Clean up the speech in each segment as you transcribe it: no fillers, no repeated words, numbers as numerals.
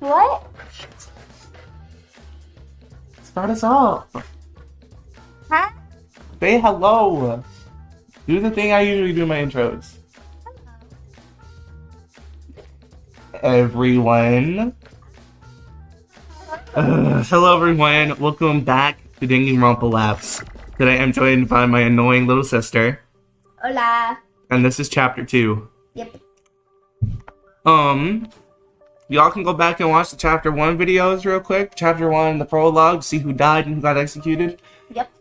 What? Start us off. Huh? Say hello. Do the thing I usually do in my intros. Everyone. Hello everyone. Welcome back to Danganronpa Lapse. Today I'm joined by my annoying little sister. Hola. And this is chapter 2. Yep. Y'all can go back and watch the chapter 1 videos real quick. Chapter 1, the prologue, see who died and who got executed. Yep.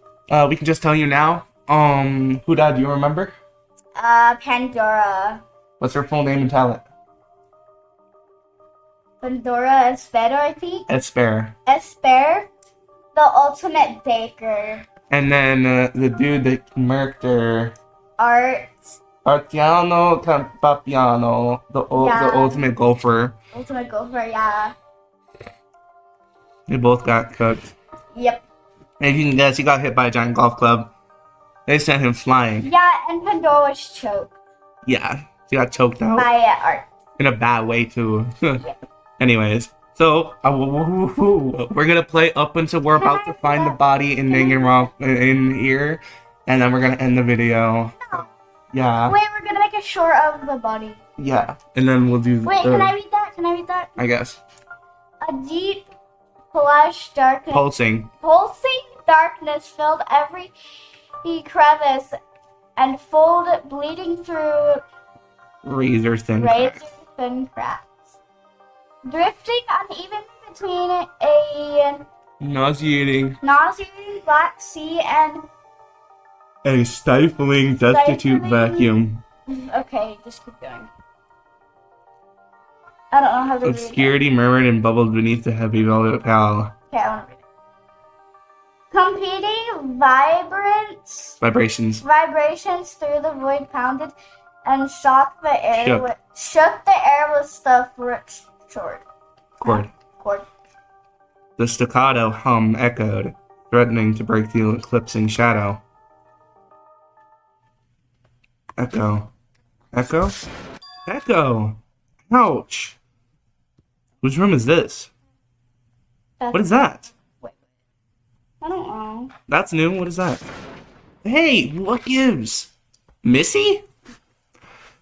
We can just tell you now. Who died, do you remember? Pandora. What's her full name and talent? Pandora Espero, I think. Esper. Esper, the ultimate baker. And then the dude that murked her. Artiano Campapiano, the ultimate gopher. Ultimate gopher, yeah. They both got cooked. Yep. And if you can guess, he got hit by a giant golf club. They sent him flying. Yeah, and Pandora was choked. Yeah, she got choked out. By Art. In a bad way, too. Anyways, so we're gonna play up until we're about to find the body in Danganronpa in here. And then we're gonna end the video. No. Yeah. Wait, we're gonna make a short of the body. Yeah. And then we'll do Wait, can I read that? Can I read that? I guess. A deep, plush darkness. Pulsing Darkness filled every crevice and fold bleeding through razor thin cracks. Drifting unevenly between a nauseating black sea and a stifling, destitute vacuum. Okay, just keep going. I don't know how to read it. Obscurity murmured and bubbled beneath the heavy velvet pall. Okay, I want to read it. Competing vibrations through the void pounded and shook the air with stuff ripped short. Cord. The staccato hum echoed, threatening to break the eclipsing shadow. Echo. Ouch. Whose room is this? What is that? Wait. I don't know. That's new. What is that? Hey, what gives? Missy?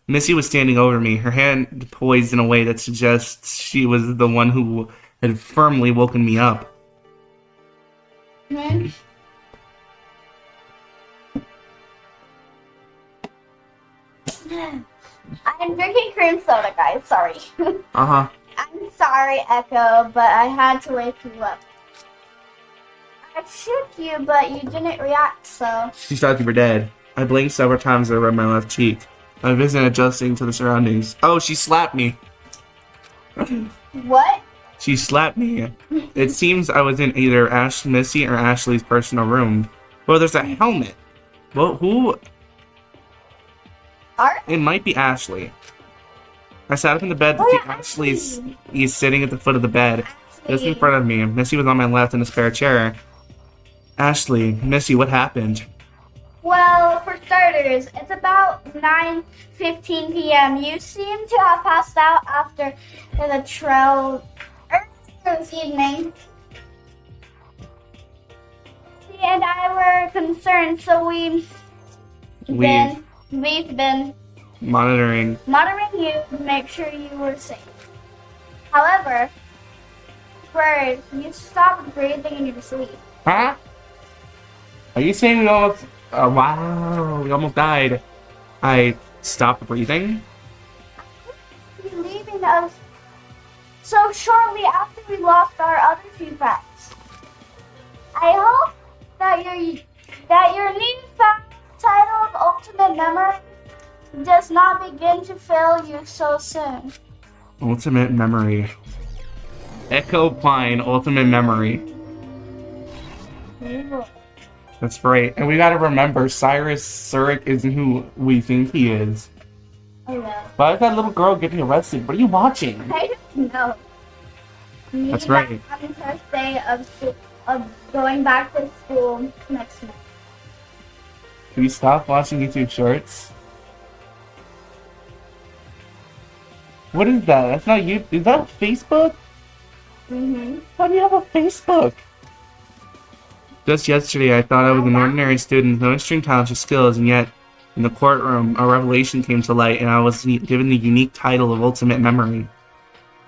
Missy was standing over me, her hand poised in a way that suggests she was the one who had firmly woken me up. Hmm? I'm drinking cream soda, guys. Sorry. Uh-huh. I'm sorry, Echo, but I had to wake you up. I shook you, but you didn't react, so... She thought you were dead. I blinked several times over my left cheek. I wasn't adjusting to the surroundings. Oh, she slapped me. What? She slapped me. It seems I was in either Missy or Ashley's personal room. Well, there's a helmet. Well, who... Art? It might be Ashley. I sat up in the bed to see Ashley's. He's sitting at the foot of the bed, just in front of me. Missy was on my left in a spare chair. Ashley, Missy, what happened? Well, for starters, it's about 9:15 p.m. You seem to have passed out after the trail this evening. She and I were concerned, so we've been monitoring you to make sure you were safe. However, you stopped breathing in your sleep. Huh? Are you saying we almost... wow, we almost died. I stopped breathing? You're leaving us so shortly after we lost our other two friends. I hope that your newfound titled Ultimate Memory does not begin to fail you so soon. Ultimate Memory. Echo Pine, Ultimate Memory. That's right. And we gotta remember, Cyrus Surik isn't who we think he is. Oh, yeah. Why is that little girl getting arrested? What are you watching? I don't know. That's right. On the first day of going back to school next month. Can you stop watching YouTube shorts? What is that? That's not you. Is that Facebook? How do you have a Facebook? Just yesterday, I thought I was an ordinary student with no extreme talents or skills, and yet, in the courtroom, a revelation came to light, and I was given the unique title of Ultimate Memory.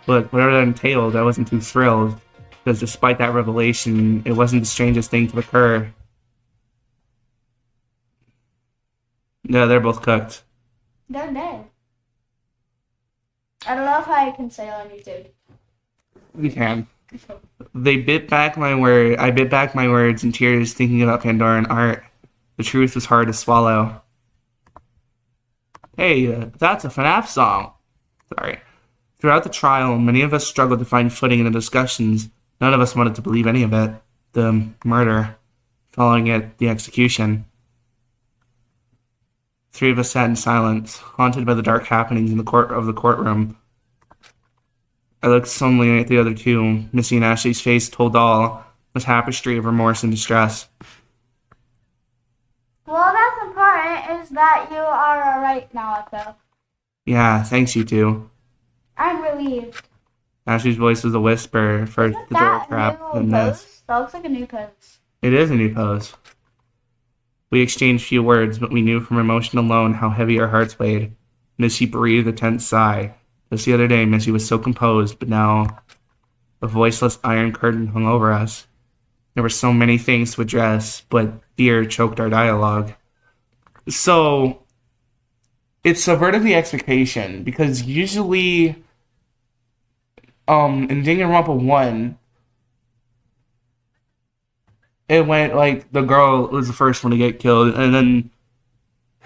But whatever that entailed, I wasn't too thrilled, because despite that revelation, it wasn't the strangest thing to occur. Yeah, they're both cooked. They're dead. I don't know if I can say on YouTube. You can. They bit back my word. I bit back my words in tears, thinking about Pandoran art. The truth was hard to swallow. Hey, that's a FNAF song. Sorry. Throughout the trial, many of us struggled to find footing in the discussions. None of us wanted to believe any of it. The murder, following it, the execution. 3 of us sat in silence, haunted by the dark happenings in the courtroom. I looked sullenly at the other 2. Missy and Ashley's face told all, a tapestry of remorse and distress. Well, that's important, is that you are alright now, Echo. Yeah, thanks, you 2. I'm relieved. Ashley's voice was a whisper for Isn't the door that trap a and new this. pose? That looks like a new pose. It is a new pose. We exchanged few words, but we knew from emotion alone how heavy our hearts weighed. Missy breathed a tense sigh. Just the other day, Missy was so composed, but now a voiceless iron curtain hung over us. There were so many things to address, but fear choked our dialogue. So, it subverted the expectation, because usually, in Danganronpa 1, it went like the girl was the first one to get killed, and then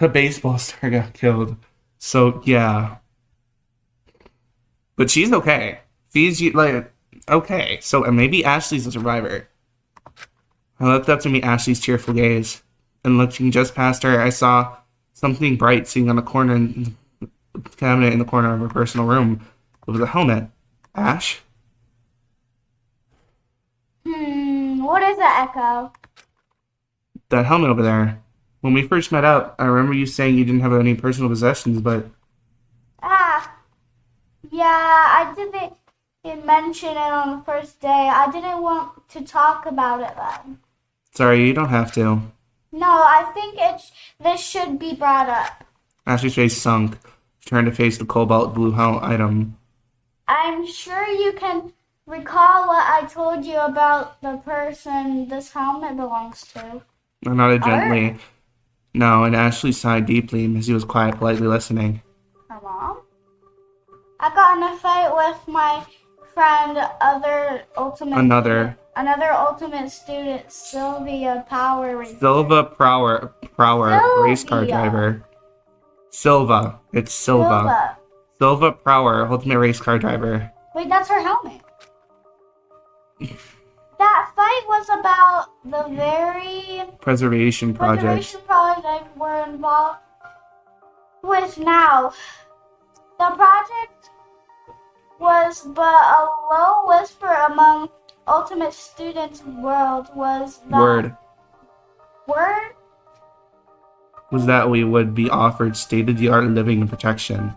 the baseball star got killed. So, yeah. But she's okay. She's, like, okay. So, maybe Ashley's a survivor. I looked up to meet Ashley's tearful gaze, and looking just past her, I saw something bright sitting on the corner in the cabinet in the corner of her personal room. It was a helmet. Ash? What is it, Echo? That helmet over there. When we first met up, I remember you saying you didn't have any personal possessions, but... Yeah, I didn't mention it on the first day. I didn't want to talk about it then. Sorry, you don't have to. No, I think this should be brought up. Ashley's face sunk. She turned to face the cobalt blue item. I'm sure you can recall what I told you about the person this helmet belongs to. I nodded gently. No, and Ashley sighed deeply. Missy was quiet, politely listening. Her mom? I got in a fight with my friend, another ultimate student, Sylvia Power Racer. Silva Prower, race car driver. Silva. It's Silva. Silva Prower, ultimate race car driver. Wait, that's her helmet. That fight was about the very Preservation project we're involved with now. The project was but a low whisper among Ultimate Students' world was that... Word? Was that we would be offered state-of-the-art living and protection.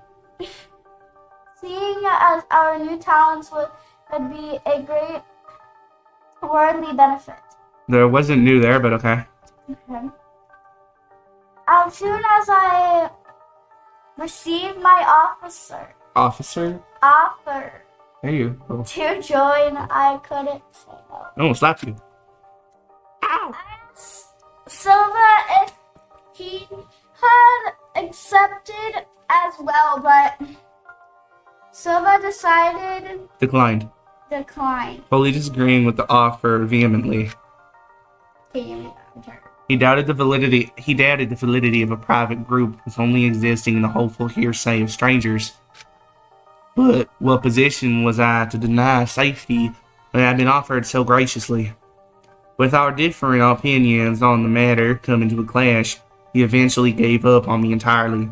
Seeing as our new talents would be a great worldly benefit. There wasn't new there, but okay. As soon as I received my offer There you go. to join, I couldn't say no. I almost slapped you. Ow! Silva, if he had accepted as well, but Silva decided Declined. Totally disagreeing with the offer vehemently. He doubted the validity of a private group as only existing in the hopeful hearsay of strangers. But what position was I to deny safety when I had been offered so graciously? With our differing opinions on the matter coming to a clash, he eventually gave up on me entirely.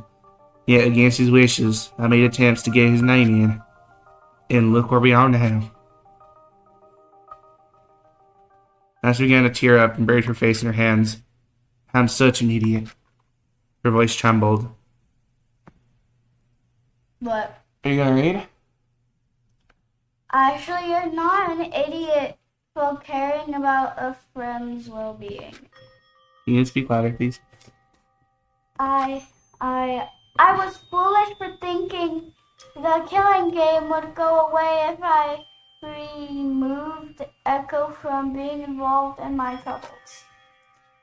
Yet against his wishes, I made attempts to get his name in. And look where we are now. Ash began to tear up and buried her face in her hands. I'm such an idiot. Her voice trembled. What? Are you gonna read? Actually, you're not an idiot for caring about a friend's well-being. Can you speak louder, please? I was foolish for thinking the killing game would go away if I removed Echo from being involved in my troubles.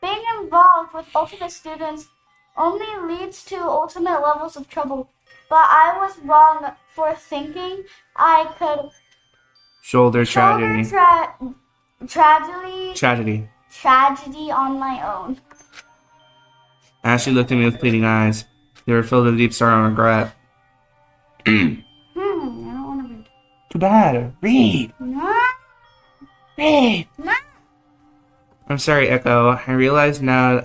Being involved with ultimate students only leads to ultimate levels of trouble, but I was wrong for thinking I could Shoulder tragedy. tragedy on my own. Ashley looked at me with pleading eyes. They were filled with deep sorrow and regret. I don't want to read. Too bad. Read. No. Read. No. I'm sorry, Echo. I realize now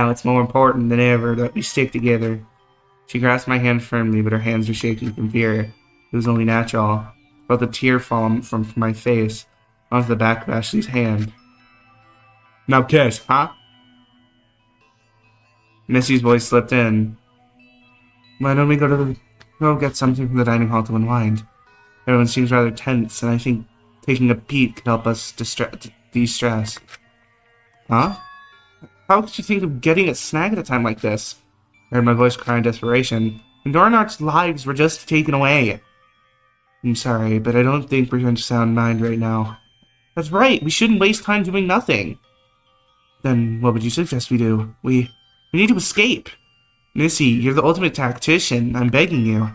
it's more important than ever that we stick together. She grasped my hand firmly, but her hands were shaking from fear. It was only natural. I felt a tear fall from my face onto the back of Ashley's hand. Now kiss, huh? Missy's voice slipped in. Why don't we go get something from the dining hall to unwind? Everyone seems rather tense, and I think taking a peek could help us de-stress. Huh? How could you think of getting a snack at a time like this? I heard my voice cry in desperation. Danganronpa's lives were just taken away. I'm sorry, but I don't think we're in sound mind right now. That's right, we shouldn't waste time doing nothing. Then what would you suggest we do? We need to escape. Missy, you're the ultimate tactician. I'm begging you.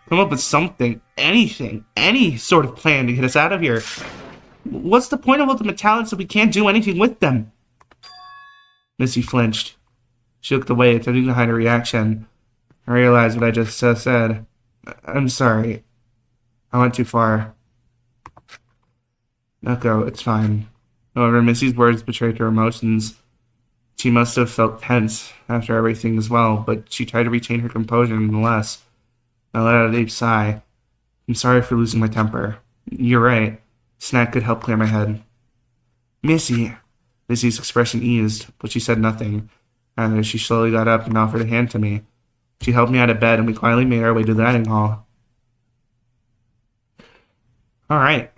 Come up with something, anything, any sort of plan to get us out of here. What's the point of ultimate talents if we can't do anything with them? Missy flinched. She looked away, attempting to hide her reaction. I realized what I just said. I'm sorry. I went too far. Echo, it's fine. However, Missy's words betrayed her emotions. She must have felt tense after everything as well, but she tried to retain her composure nonetheless. I let out a deep sigh. I'm sorry for losing my temper. You're right. Snack could help clear my head. Missy. Missy's expression eased, but she said nothing. Rather, she slowly got up and offered a hand to me. She helped me out of bed, and we quietly made our way to the dining hall. Alright.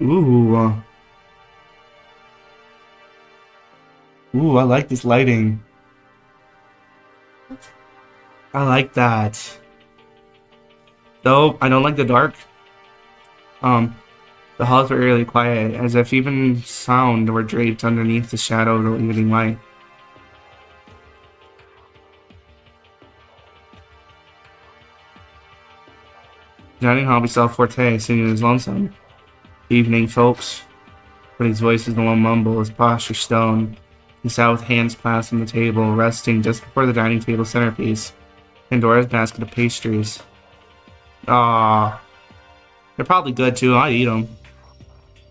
Ooh. Ooh, I like this lighting. I like that. Though, I don't like the dark. The halls were eerily quiet, as if even sound were draped underneath the shadow of the evening light. Dining hall, we saw Forte singing his lonesome. Evening, folks. But his voice was a low mumble, his posture stone. He sat with hands clasped on the table, resting just before the dining table centerpiece, Pandora's basket of pastries. Ah, they're probably good too. I'd eat them.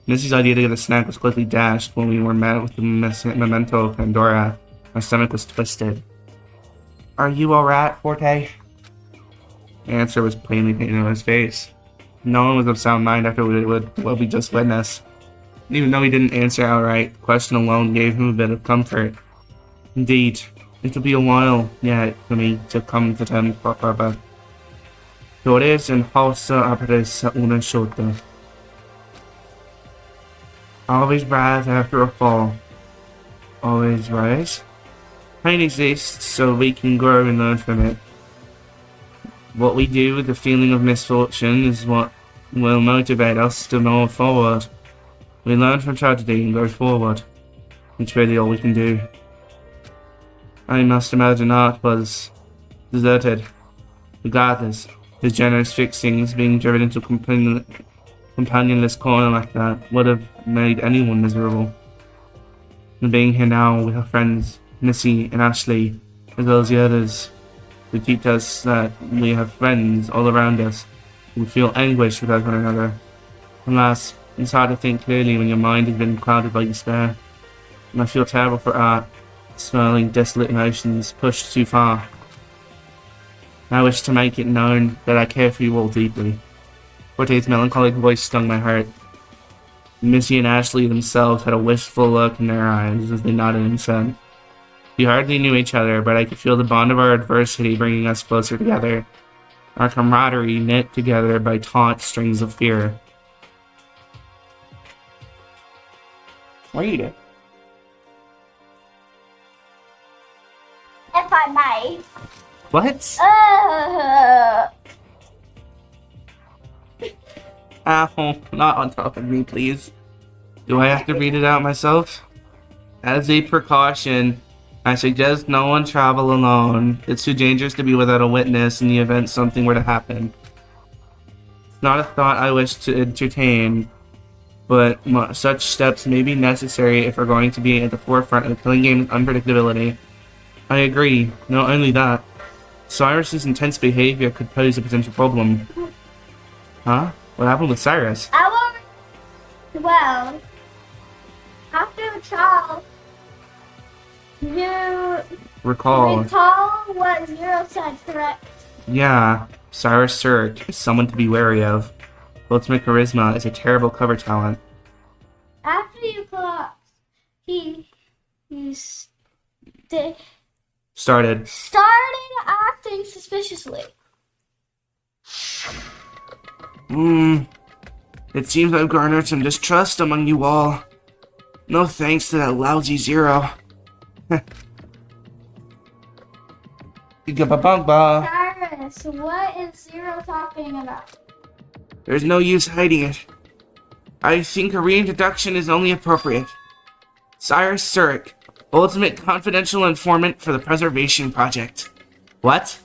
Missy's idea to get a snack was quickly dashed when we were met with the memento of Pandora. My stomach was twisted. Are you alright, Forte? The answer was plainly painted on his face. No one was of sound mind after what we just witnessed. Even though he didn't answer outright, the question alone gave him a bit of comfort. Indeed, it will be a while yet for me to come to terms proper. Flores en pausa apresa una shota. Always rise after a fall. Always rise. Pain exists so we can grow and learn from it. What we do with the feeling of misfortune is what will motivate us to move forward. We learn from tragedy and go forward. It's really all we can do. I must imagine Art was deserted. Regardless, his generous fixings being driven into companionless corner like that would have made anyone miserable. And being here now with our friends Missy and Ashley, as well as the others, who teach us that we have friends all around us who feel anguish without one another. Alas, it's hard to think clearly when your mind has been clouded by despair. And I feel terrible for Art, swirling desolate emotions pushed too far. I wish to make it known that I care for you all deeply. Forte's melancholic voice stung my heart. Missy and Ashley themselves had a wistful look in their eyes as they nodded and said, We hardly knew each other, but I could feel the bond of our adversity bringing us closer together. Our camaraderie knit together by taut strings of fear. Read it. If I might. What? Ow, not on top of me, please. Do I have to read it out myself? As a precaution, I suggest no one travel alone. It's too dangerous to be without a witness in the event something were to happen. It's not a thought I wish to entertain, but such steps may be necessary if we're going to be at the forefront of the killing game's unpredictability. I agree. Not only that, Cyrus's intense behavior could pose a potential problem. Huh? What happened with Cyrus? Well, after the trial, you Recall what Zero said, correct? Yeah, Cyrus Surge is someone to be wary of. Ultimate Charisma is a terrible cover talent. After you collapsed, he Started acting suspiciously. It seems I've garnered some distrust among you all. No thanks to that lousy Zero. Cyrus, what is Zero talking about? There's no use hiding it. I think a reintroduction is only appropriate. Cyrus Surik, ultimate confidential informant for the Preservation Project. What?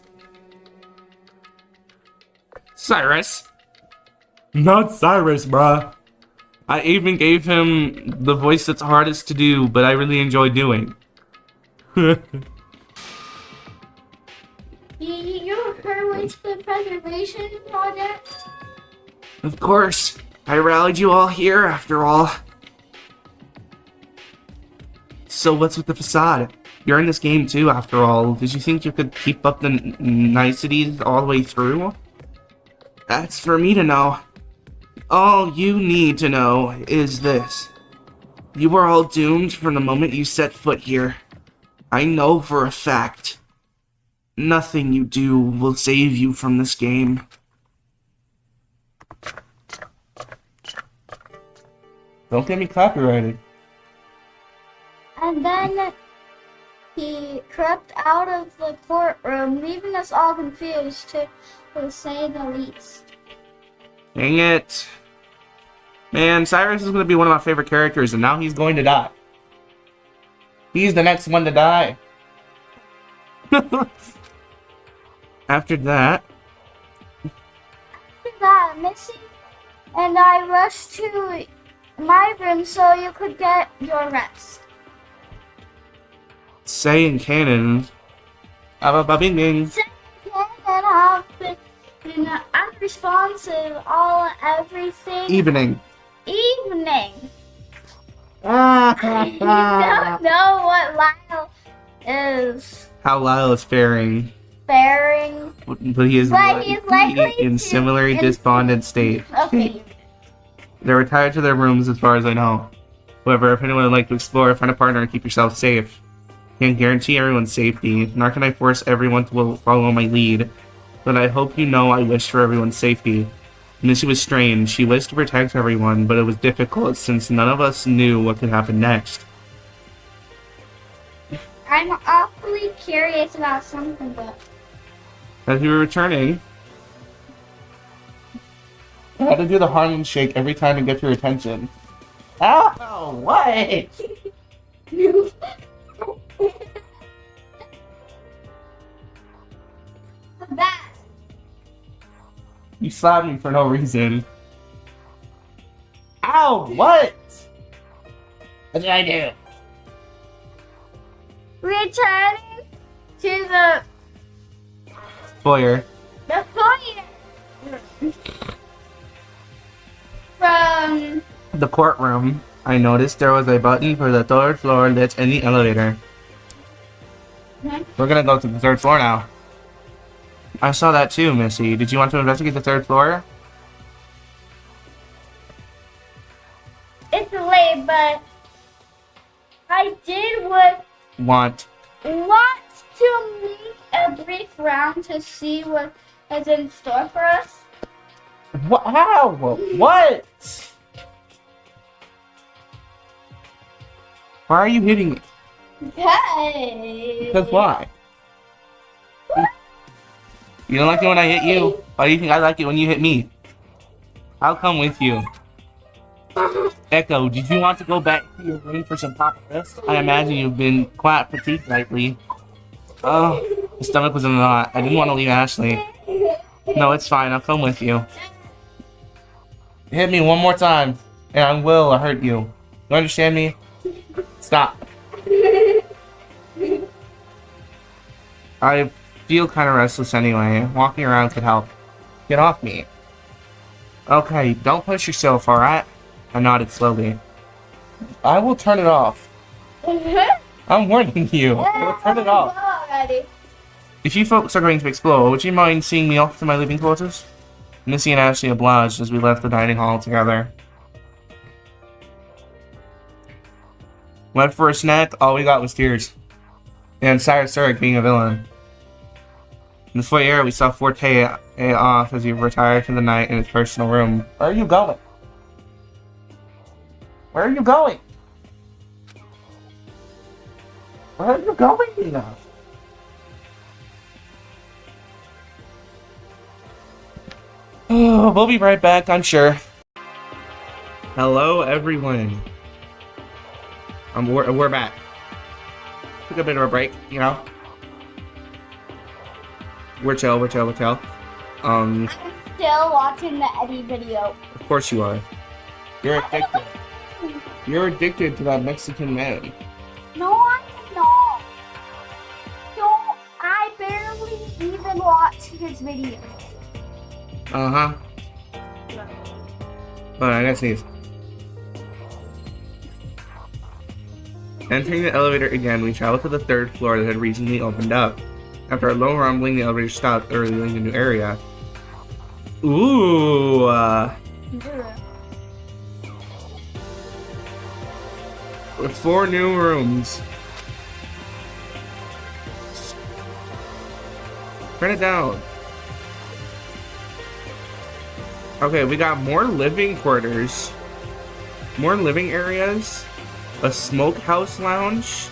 Cyrus? Not Cyrus, bruh. I even gave him the voice that's hardest to do, but I really enjoy doing. You heard with the Preservation Project? Of course. I rallied you all here, after all. So what's with the facade? You're in this game too, after all. Did you think you could keep up the niceties all the way through? That's for me to know. All you need to know is this. You were all doomed from the moment you set foot here. I know for a fact. Nothing you do will save you from this game. Don't get me copyrighted. And then he crept out of the courtroom, leaving us all confused, to say the least. Dang it. Man, Cyrus is going to be one of my favorite characters, and now he's going to die. He's the next one to die. After that, Missy and I rushed to my room so you could get your rest. saying canon. Bing bing. Saying canon have been unresponsive all everything. Evening. Evening. You don't know what Lyle is How Lyle is faring. bearing. But he is But he's likely in to- similarly in- despondent state. Okay. They're retired to their rooms as far as I know. However, if anyone would like to explore, find a partner and keep yourself safe. Can't guarantee everyone's safety, nor can I force everyone to follow my lead. But I hope you know I wish for everyone's safety. Missy was strange. She wished to protect everyone, but it was difficult since none of us knew what could happen next. I'm awfully curious about something, but As we were returning, I had to do the Harlem Shake every time to get your attention. Ow! What? that. You slapped me for no reason. Ow! What? What did I do? Returning to the Foyer. foyer from The courtroom. I noticed there was a button for the third floor lit in the elevator. We're gonna go to the third floor now. I saw that too, Missy. Did you want to investigate the third floor? it's late, but I did what Want. want to make a brief round to see what is in store for us? What? How? What? Why are you hitting me? Hey. Because why? You don't like it when I hit you? Why do you think I like it when you hit me? I'll come with you. Echo, did you want to go back to your room for some proper rest? I imagine you've been quite fatigued lately. Oh, my stomach was in a knot. I didn't want to leave Ashley. No, it's fine. I'll come with you. Hit me one more time, and I will hurt you. You understand me? Stop. I feel kind of restless anyway. Walking around could help. Get off me. Okay, don't push yourself, alright? I nodded slowly. I will turn it off. I'm warning you. I will turn it off. If you folks are going to explore, would you mind seeing me off to my living quarters? Missy and Ashley obliged as we left the dining hall together. Went for a snack, all we got was tears. And Cyrus started being a villain. In the foyer, we saw Forte off as he retired for the night in his personal room. Where are you going? Where are you going? Where are you going now? Oh, we'll be right back, I'm sure. Hello, everyone. We're back. Took a bit of a break, you know. We're chill. I'm still watching the Eddie video. Of course you are. You're addicted. You're addicted to that Mexican man. No, I'm not. Don't. I barely even watch his videos. Uh-huh. But I gotta sneeze. Entering the elevator again, we traveled to the third floor that had recently opened up. After a low rumbling, the elevator stopped, revealing a new area. Ooh. 4 new rooms. Turn it down. Okay, we got more living quarters, more living areas, a smokehouse lounge,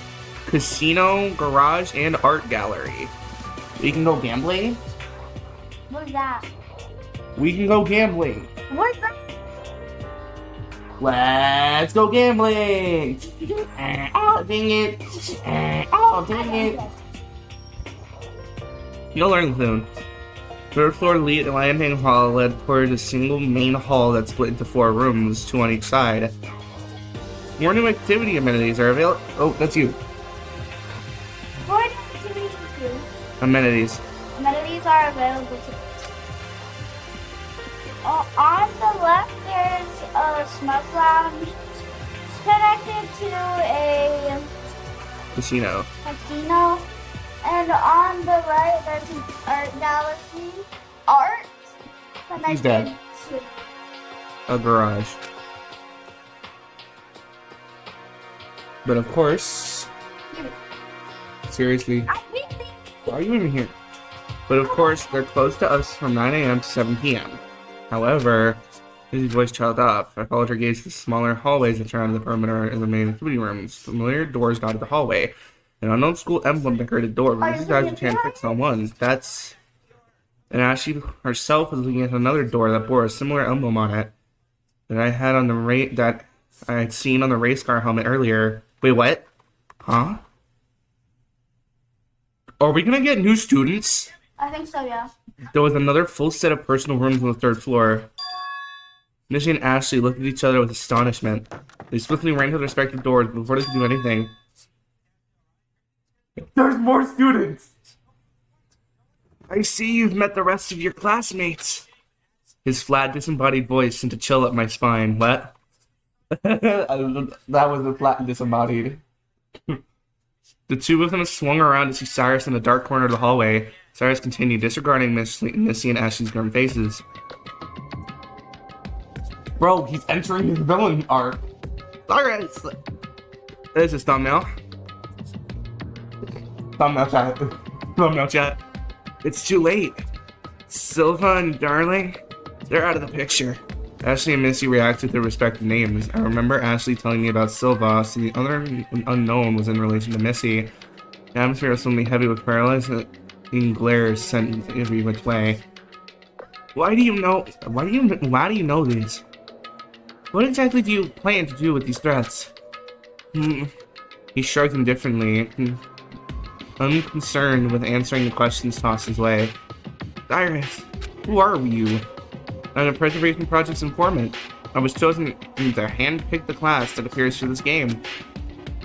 casino, garage, and art gallery. We can go gambling. What's that? We can go gambling. What's that? Let's go gambling. Oh, dang it. Oh, dang it. You'll learn soon. Third floor landing hall led towards a single main hall that split into 4 rooms, 2 on each side. More new activity amenities are available. Oh, that's you. What activities do? Amenities. Amenities are available to on the left, there's a smoke lounge connected to a Casino. And on the right, there's an art gallery. Art He's connected dead. to A garage. But of course, seriously, why are you even here? But of course, they're closed to us from 9 a.m. to 7 p.m. However, Lizzie's voice trailed off. I followed her gaze to the smaller hallways that surrounded the perimeter in the main activity rooms. Familiar doors dotted the hallway. An unknown school emblem decorated the door, but Mrs. Dodger's hand fixed on one. That's... And Ashley herself was looking at another door that bore a similar emblem on it that I had on the that I had seen on the race car helmet earlier. Wait, what? Huh? Are we gonna get new students? I think so, yeah. There was another full set of personal rooms on the 3rd floor. Missy and Ashley looked at each other with astonishment. They swiftly ran to their respective doors before they could do anything. There's more students! I see you've met the rest of your classmates. His flat, disembodied voice sent a chill up my spine. What? That was a flat and disembodied. The two of them swung around to see Cyrus in the dark corner of the hallway. Cyrus continued, disregarding Missy and Ashley's grim faces. Bro, he's entering his villain arc. Cyrus! There's his thumbnail. Thumbnail chat. Thumbnail chat. It's too late. Silva and Darling, they're out of the picture. Ashley and Missy reacted to their respective names. I remember Ashley telling me about Silva, so the other unknown was in relation to Missy. The atmosphere was suddenly heavy with paralyzing glares sent every which way. Why do you know these? What exactly do you plan to do with these threats? He shrugged indifferently, unconcerned with answering the questions tossed his way. Iris, who are you? I'm a preservation project's informant. I was chosen to handpick the class that appears for this game.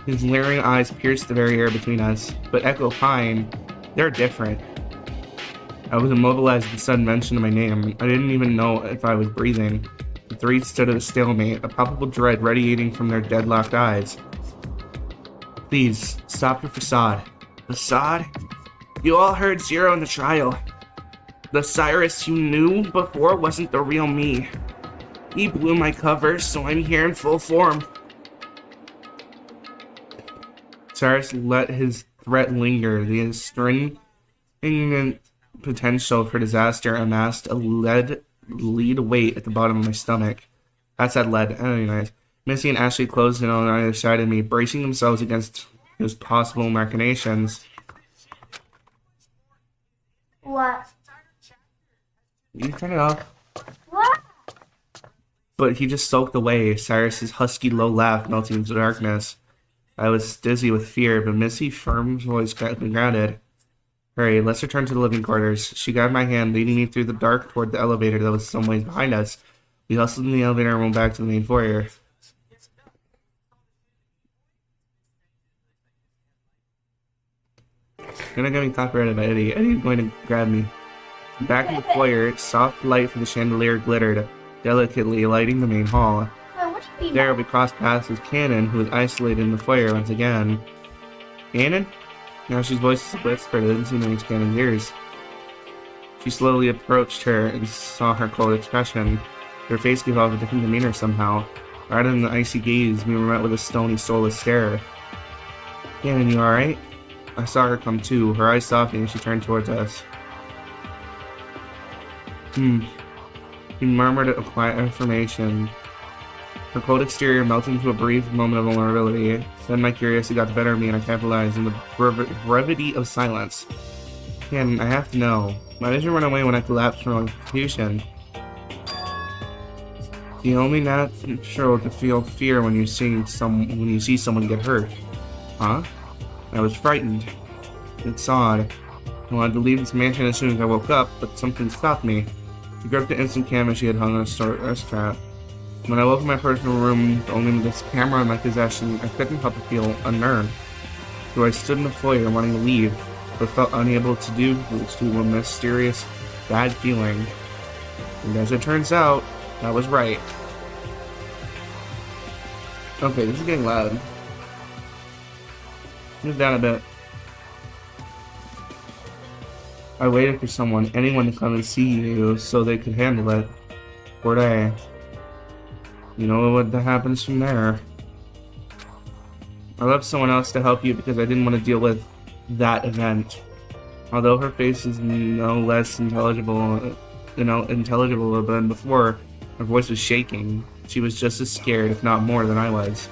His leering eyes pierced the very air between us, but Echo Pine, they're different. I was immobilized at the sudden mention of my name. I didn't even know if I was breathing. The three stood at a stalemate, a palpable dread radiating from their deadlocked eyes. Please, stop your facade. Facade? You all heard Zero in the trial. The Cyrus you knew before wasn't the real me. He blew my cover, so I'm here in full form. Cyrus let his threat linger. The stringent potential for disaster amassed a lead weight at the bottom of my stomach. That's that lead. Anyways, Missy and Ashley closed in on either side of me, bracing themselves against his possible machinations. What? You turn it off. What? But he just soaked away, Cyrus's husky low laugh melting into the darkness. I was dizzy with fear, but Missy, firm voice, kept me grounded. Hurry, let's return to the living quarters. She grabbed my hand, leading me through the dark toward the elevator that was some ways behind us. We hustled in the elevator and went back to the main foyer. Gonna get me copyrighted by Eddie. Eddie's going to grab me. Back in the foyer, soft light from the chandelier glittered, delicately lighting the main hall. There we crossed paths with Cannon, who was isolated in the foyer once again. Cannon? Now she's voice whispered, it didn't seem to reach Cannon's ears. She slowly approached her and saw her cold expression. Her face gave off a different demeanor somehow. Rather than the icy gaze, we were met with a stony, soulless stare. Cannon, you alright? I saw her come to, her eyes softening as she turned towards us. He murmured a quiet affirmation. Her cold exterior melted into a brief moment of vulnerability. Then my curiosity got the better of me and I capitalized on the brevity of silence. Cannon, I have to know. Why did you run away when I collapsed from electrocution? The only natural to feel fear when you see someone get hurt. Huh? I was frightened. It's odd. I wanted to leave this mansion as soon as I woke up, but something stopped me. She gripped the instant camera she had hung on a strap. When I woke in my personal room, only with this camera in my possession, I couldn't help but feel unnerved. So I stood in the foyer wanting to leave, but felt unable to do this to a mysterious, bad feeling. And as it turns out, I was right. Okay, this is getting loud. Move down a bit. I waited for anyone to come and see you so they could handle it. Poor day. You know what happens from there. I left someone else to help you because I didn't want to deal with that event. Although her face is no less intelligible than before, her voice was shaking. She was just as scared, if not more, than I was.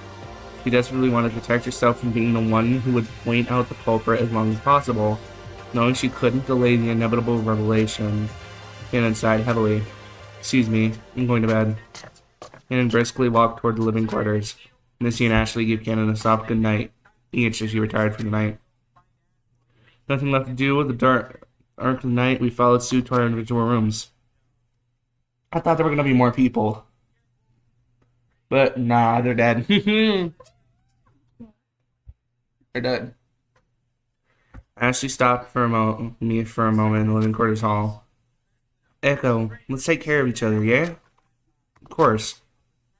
She desperately wanted to protect herself from being the one who would point out the culprit as long as possible, knowing she couldn't delay the inevitable revelation. Cannon sighed heavily. Excuse me, I'm going to bed. Cannon briskly walked toward the living quarters. Missy and Ashley gave Cannon a soft good night, each as she retired for the night. Nothing left to do with the dark of the night, we followed suit to our individual rooms. I thought there were going to be more people. But nah, they're dead. They're dead. Ashley stopped me for a moment in the living quarters hall. Echo, let's take care of each other, yeah? Of course.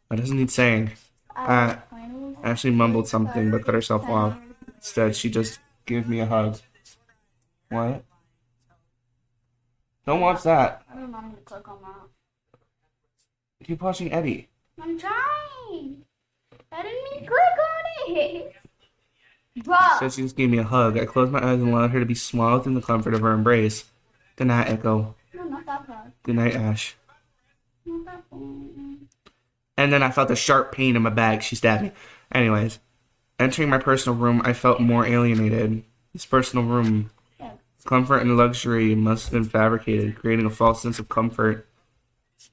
That doesn't need saying. Ashley mumbled something but cut herself off. Instead, she just gave me a hug. What? Don't watch that. I don't know how to click on that. Keep watching Eddie. I'm trying. I didn't mean to click on it. Bro. Said she just gave me a hug. I closed my eyes and allowed her to be swathed in the comfort of her embrace. Good night, Echo. No, not that part. Good night, Ash. Not that part. And then I felt a sharp pain in my back. She stabbed me. Anyways, entering my personal room, I felt more alienated. This personal room, comfort and luxury must have been fabricated, creating a false sense of comfort.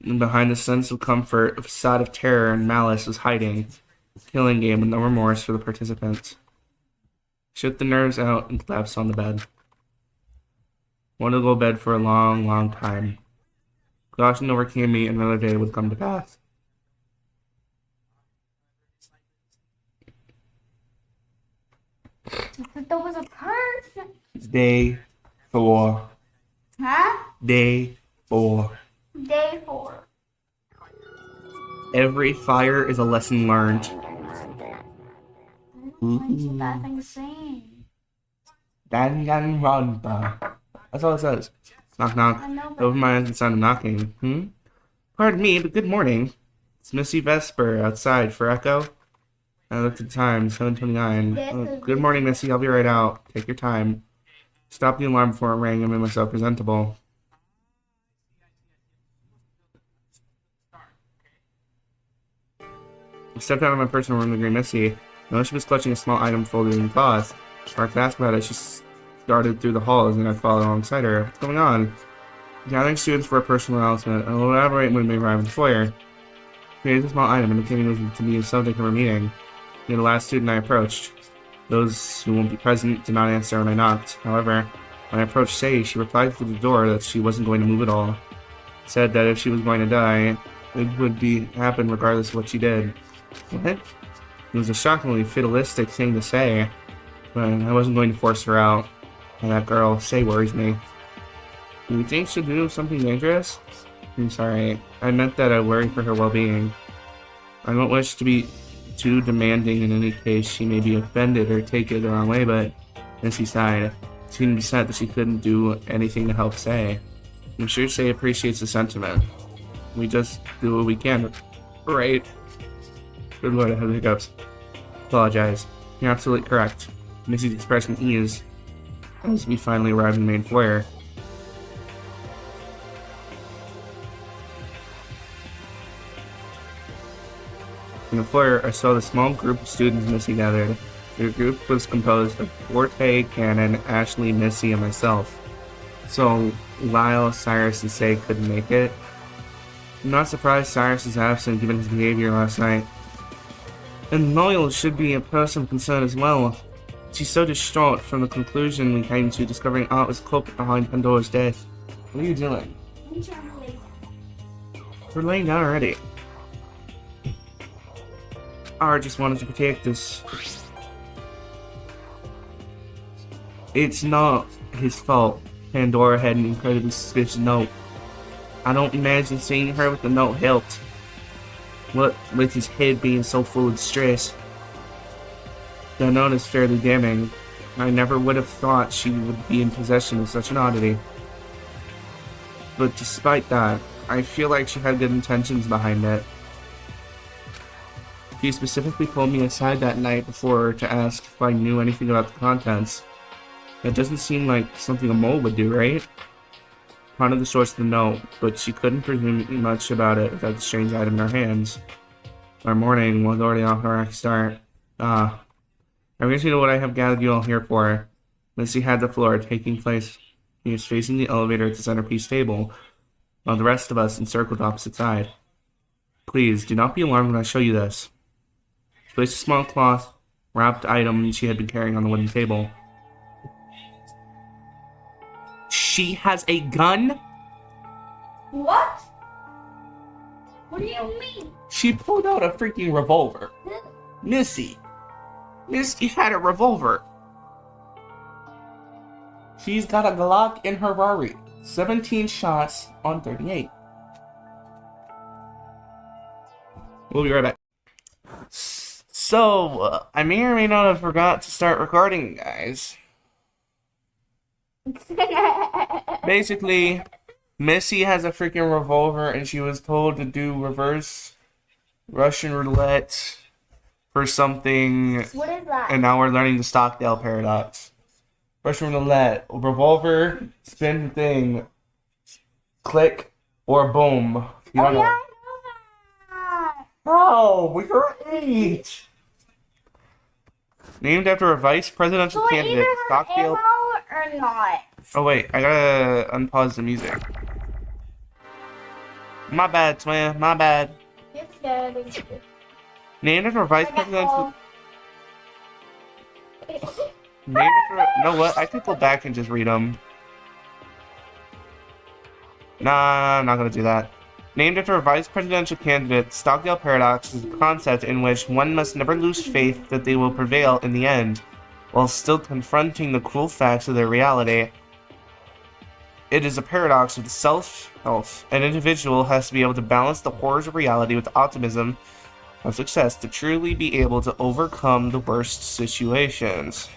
And behind the sense of comfort, a facade of terror and malice was hiding. A killing game with no remorse for the participants. Shook the nerves out and collapsed on the bed. Wanted to go to bed for a long, long time. Caution overcame me and another day would come to pass. But there was a person. Day 4. Huh? Day 4. Day 4. Every fire is a lesson learned. What's that thing saying? Danganronpa. That's all it says. Knock, knock. I know, Open my eyes and sound of knocking. Pardon me, but good morning. It's Missy Vesper outside for Echo. I looked at the time, 7:29. Oh, good morning, Missy. I'll be right out. Take your time. Stop the alarm before it rang and made myself presentable. I stepped out of my personal room to greet Missy. I noticed she was clutching a small item folded in cloth. When I asked about it, she started through the halls and I followed alongside her. What's going on? Gathering students for a personal announcement. I'll elaborate when we arrive in the foyer. Created a small item indicating it was to be the subject of our meeting. You're the last student I approached. Those who won't be present did not answer when I knocked. However, when I approached Sei, she replied through the door that she wasn't going to move at all. Said that if she was going to die, it would happen regardless of what she did. What? It was a shockingly fatalistic thing to say, but I wasn't going to force her out. And that girl, Sei, worries me. Do you think she'll do something dangerous? I'm sorry. I meant that I worry for her well-being. I don't wish to be too demanding. In any case, she may be offended or take it the wrong way, but Missy sighed. She seemed upset that she couldn't do anything to help Sei. I'm sure Sei appreciates the sentiment. We just do what we can, right? Good lord, I have hiccups. Apologize. You're absolutely correct. Missy's expressing ease as we finally arrive in the main foyer. In the foyer, I saw the small group of students Missy gathered. The group was composed of Forte, Cannon, Ashley, Missy, and myself. So, Lyle, Cyrus, and Sei couldn't make it. I'm not surprised Cyrus is absent given his behavior last night. And Loyal should be a person of concern as well. She's so distraught from the conclusion we came to discovering Art was culprit behind Pandora's death. What are you doing? I'm trying to lay down. We're laying down already. Art just wanted to protect us. It's not his fault. Pandora had an incredibly suspicious note. I don't imagine seeing her with the note helped. What with his head being so full of stress. The note is fairly damning. I never would have thought she would be in possession of such an oddity. But despite that, I feel like she had good intentions behind it. She specifically pulled me aside that night before to ask if I knew anything about the contents. That doesn't seem like something a mole would do, right? Part of the source of the note, but she couldn't presume much about it without the strange item in her hands. Our morning was already off to a rocky start. I guess you know what I have gathered you all here for. Missy had the floor taking place. He was facing the elevator at the centerpiece table, while the rest of us encircled opposite side. Please, do not be alarmed when I show you this. She placed a small cloth wrapped item she had been carrying on the wooden table. She has a gun? What? What do you mean? She pulled out a freaking revolver. Missy had a revolver. She's got a Glock in her Rari. 17 shots on 38. We'll be right back. So, I may or may not have forgot to start recording, guys. Basically, Missy has a freaking revolver and she was told to do reverse Russian roulette for something, What is that? and now we're learning the Stockdale paradox. Russian roulette, revolver, spin the thing, click, or boom. You don't yeah, know. I know that. Oh, we are 8. Named after a vice presidential So it candidate, either has Stockdale. ammo or not. Oh wait, I gotta unpause the music. My bad, Swam. My bad. It's good. Named after a vice presidential. Named after. You know what? I could go back and just read them. Nah, I'm not gonna do that. Named after a vice presidential candidate, Stockdale paradox is a concept in which one must never lose faith that they will prevail in the end, while still confronting the cruel facts of their reality. It is a paradox of the self-health. An individual has to be able to balance the horrors of reality with optimism of success to truly be able to overcome the worst situations.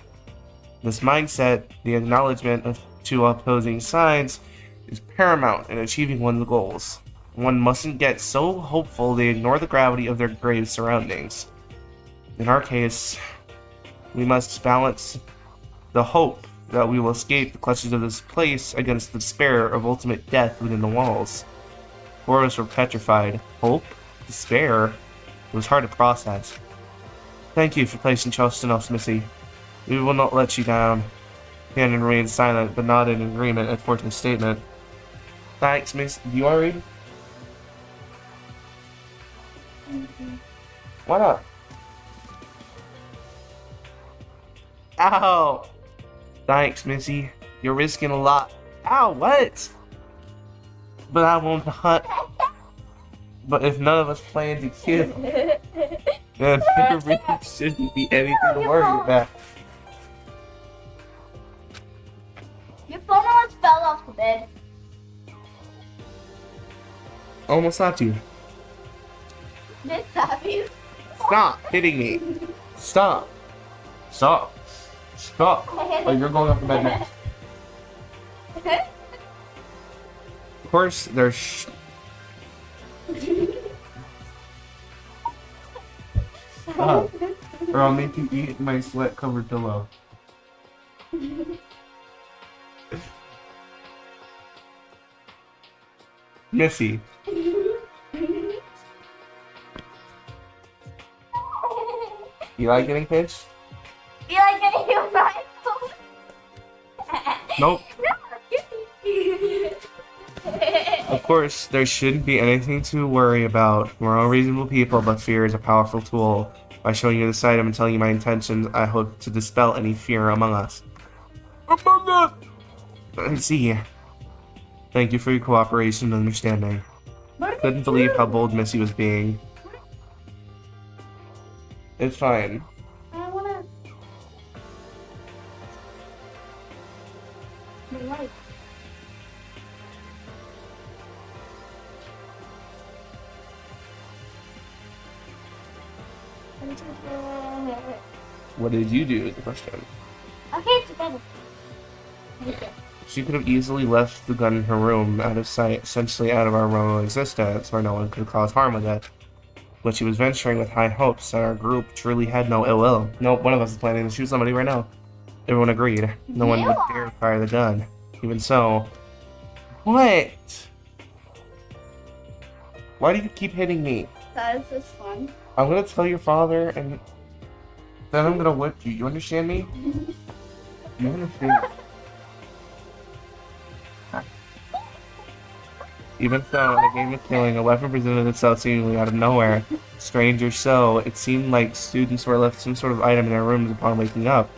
This mindset, the acknowledgement of two opposing sides, is paramount in achieving one's goals. One mustn't get so hopeful they ignore the gravity of their grave surroundings. In our case, we must balance the hope that we will escape the clutches of this place against the despair of ultimate death within the walls. Four of us were petrified. Hope? Despair? It was hard to process. Thank you for placing trust in us, Missy. We will not let you down. Cannon remained silent, but nodded in agreement at Fortune's statement. Thanks, Miss. Do you want to read? Why not? Ow! Thanks, Missy. You're risking a lot. Ow, what? But I won't hunt. But if none of us plan to kill, then there really shouldn't be anything to worry about. Your phone almost fell off the bed. Almost not you. Did that you? Stop hitting me. Stop. Stop. Stop. Oh, you're going off the bed next. Of course, there's. Stop. Or I'll make you eat my sweat-covered pillow. Missy. You like getting pinched? You like getting your knife? Nope. No. Of course, there shouldn't be anything to worry about. We're all reasonable people, but fear is a powerful tool. By showing you this item and telling you my intentions, I hope to dispel any fear among us. Among us! I see. Thank you for your cooperation and understanding. Couldn't believe how bold Missy was being. It's fine. I wanna. Like. What did you do is the question. Okay, together. Okay. She could have easily left the gun in her room, out of sight, essentially out of our realm of existence, where no one could cause harm with it. But she was venturing with high hopes, and our group truly had no ill will. Nope, one of us is planning to shoot somebody right now. Everyone agreed. No one would dare fire the gun. Even so... What? Why do you keep hitting me? Because it's fun. I'm gonna tell your father, and then I'm gonna whip you. You understand me? You understand? Even so, in a game of killing, a weapon presented itself seemingly out of nowhere. Strange or so, it seemed like students were left some sort of item in their rooms upon waking up.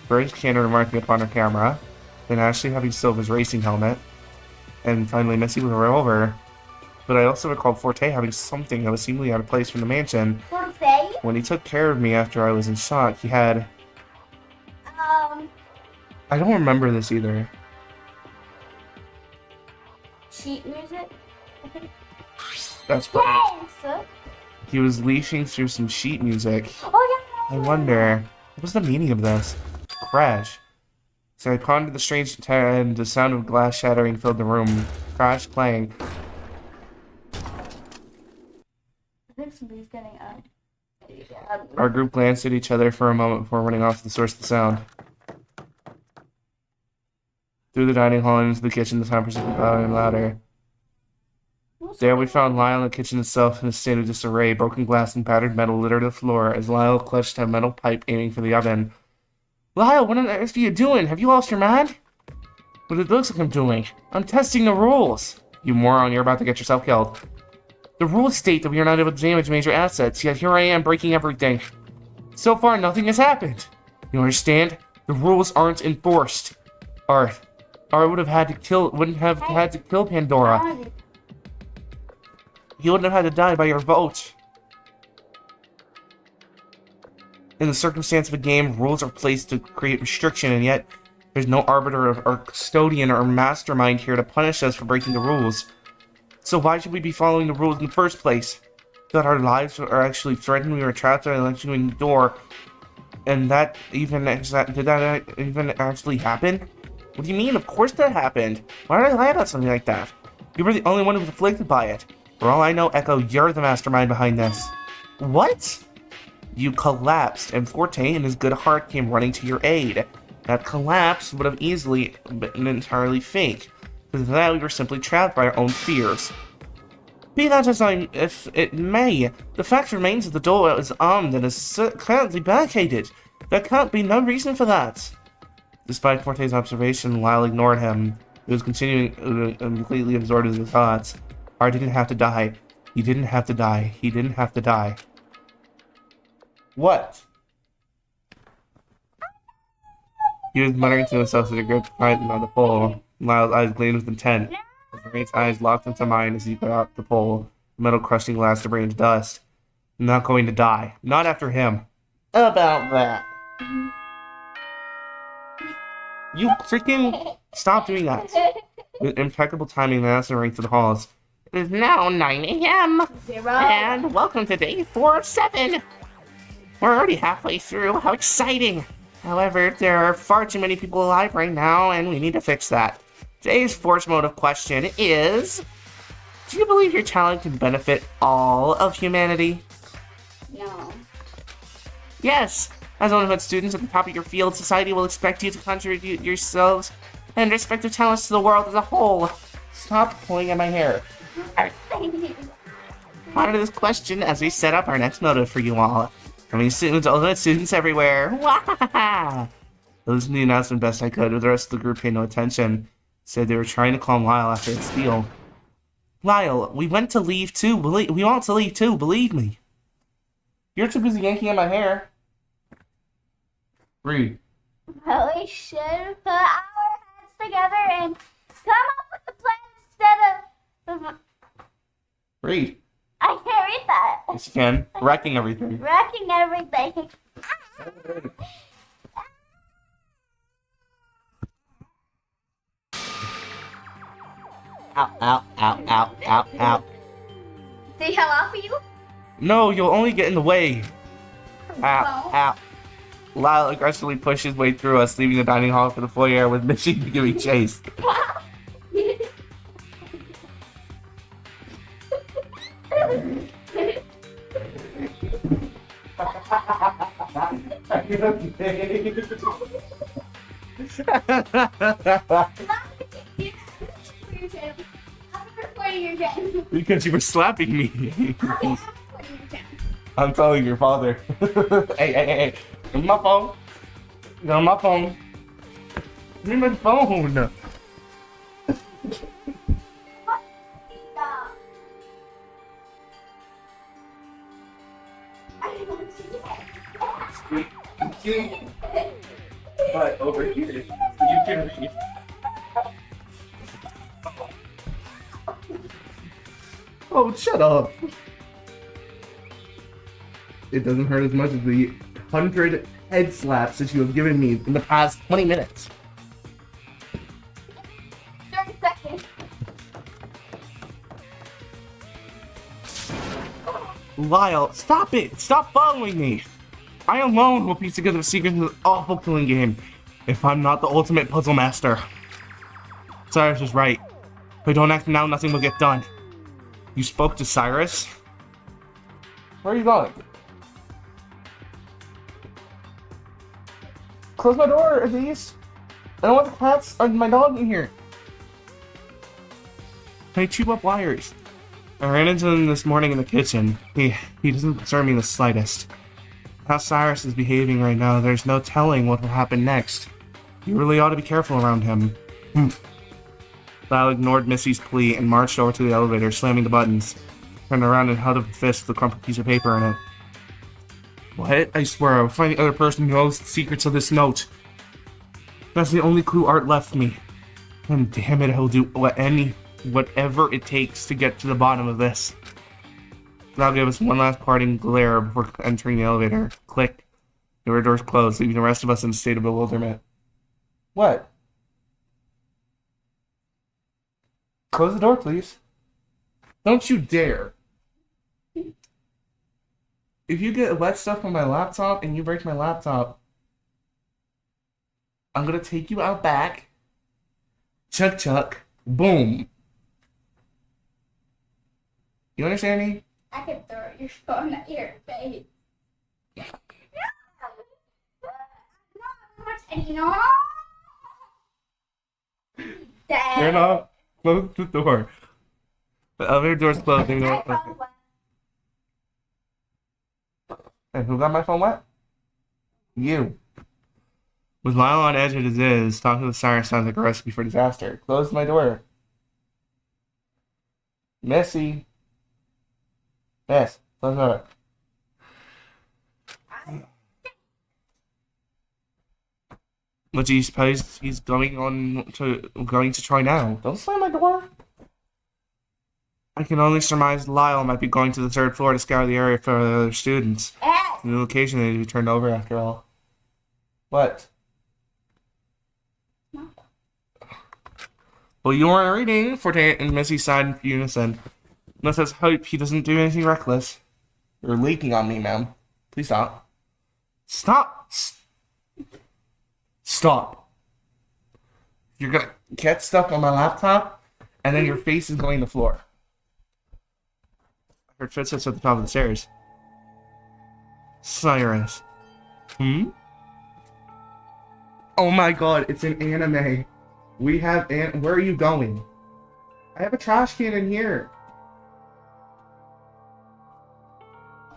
First, Cannon remarking upon her camera, then Ashley having Silva's racing helmet, and finally Missy with a revolver. But I also recalled Forte having something that was seemingly out of place from the mansion. Forte? When he took care of me after I was in shock, he had... I don't remember this either. Sheet music? That's right. Yes! He was leashing through some sheet music. Oh, yeah. I wonder, what was the meaning of this? Crash. So I pondered the strange and the sound of glass shattering filled the room. Crash playing. I think somebody's getting up. Our group glanced at each other for a moment before running off to the source of the sound. Through the dining hall and into the kitchen, the sound proceeded louder and louder. There we found Lyle in the kitchen itself in a state of disarray. Broken glass and battered metal littered the floor as Lyle clutched a metal pipe aiming for the oven. Lyle, what on earth are you doing? Have you lost your mind? What it looks like I'm doing. I'm testing the rules. You moron, you're about to get yourself killed. The rules state that we are not able to damage major assets, yet here I am breaking everything. So far, nothing has happened. You understand? The rules aren't enforced. Art wouldn't have had to kill Pandora. He wouldn't have had to die by your vote. In the circumstance of a game, rules are placed to create restriction, and yet there's no arbiter or custodian or mastermind here to punish us for breaking the rules. So why should we be following the rules in the first place? That our lives are actually threatened, we were trapped at an electric door, and did that even actually happen? What do you mean? Of course that happened. Why did I lie about something like that? You were the only one who was afflicted by it. For all I know, Echo, you're the mastermind behind this. What? You collapsed, and Forte in his good heart came running to your aid. That collapse would have easily been entirely fake, because that we were simply trapped by our own fears. Be that as if it may, the fact remains that the door is armed and is currently barricaded. There can't be no reason for that. Despite Forte's observation, Lyle ignored him. He was continuing completely absorbed in his thoughts. Art didn't have to die. He didn't have to die. He didn't have to die. What? He was muttering to himself as he gripped tightly on the pole. Lyle's eyes gleamed with intent. As the mate's eyes locked into mine as he got out the pole, the metal crushing glass to bring into dust. I'm not going to die. Not after him. About that. You freaking stop doing that. With impeccable timing, the answer rang through the halls. It is now 9 a.m. And welcome to day 4 of 7. We're already halfway through. How exciting! However, there are far too many people alive right now, and we need to fix that. Today's force motive question is... Do you believe your talent can benefit all of humanity? No. Yes! As one of its students at the top of your field, society will expect you to contribute yourselves and respective talents to the world as a whole. Stop pulling at my hair. Monitor this question as we set up our next motive for you all. Coming soon to ultimate students everywhere. Wahaha! I listened to the announcement best I could, but the rest of the group paid no attention. Said they were trying to calm Lyle after its spiel. Lyle, we want to leave too, believe me. You're too busy yanking at my hair. Read. But we should put our heads together and come up with a plan instead of... Read. I can't read that. Yes, you can. Wrecking everything. Wrecking everything. Ow, ow, ow, ow, ow, ow. Did he off you? No, you'll only get in the way. Ow, No. ow. Lyle aggressively pushed his way through us, leaving the dining hall for the foyer with Missy giving chase. Are you okay? Because you were slapping me. I'm telling your father. Hey. Give me my phone. Give me my phone. Give me my phone. But over here, you can read. Oh, shut up. It doesn't hurt as much as the 100 head slaps that you have given me in the past 20 minutes. 30 seconds. Lyle, stop it! Stop following me! I alone will piece together the secrets of this awful killing game, if I'm not the ultimate puzzle master. Cyrus was right. If we don't act now, nothing will get done. You spoke to Cyrus? Where are you going? Close my door, at least. I don't want the cats or my dog in here. They chew up wires. I ran into him this morning in the kitchen. He doesn't concern me in the slightest. How Cyrus is behaving right now, there's no telling what will happen next. You really ought to be careful around him. Lyle ignored Missy's plea and marched over to the elevator, slamming the buttons. Turned around and held up a fist with a crumpled piece of paper in it. What? I swear, I'll find the other person who knows the secrets of this note. That's the only clue Art left me. And damn it, he'll do whatever it takes to get to the bottom of this. Lyle gave us one last parting glare before entering the elevator. Click. The doors closed, leaving the rest of us in a state of bewilderment. What? Close the door, please. Don't you dare. If you get wet stuff on my laptop and you break my laptop, I'm gonna take you out back. Chuck, chuck. Boom. You understand me? I can throw your phone at your face. No. Turn off. Close the door. The elevator door's closed. And who got my phone wet? You. With Lyle on edge as it is, talking to Cyrus sounds like a recipe for disaster. Close my door. Missy. Yes, close my door. What do you suppose he's going to try now? Don't slam my door. I can only surmise Lyle might be going to the third floor to scour the area for other students. The location they to be turned over after all. What? No. Well, you weren't reading, Forte and Missy sighed in unison. Let us hope he doesn't do anything reckless. You're leaking on me, ma'am. Please stop. Stop! Stop. You're gonna get stuff on my laptop, and then your face is going to the floor. I heard footsteps at the top of the stairs. Cyrus. Oh my god, it's an anime. We have where are you going? I have a trash can in here.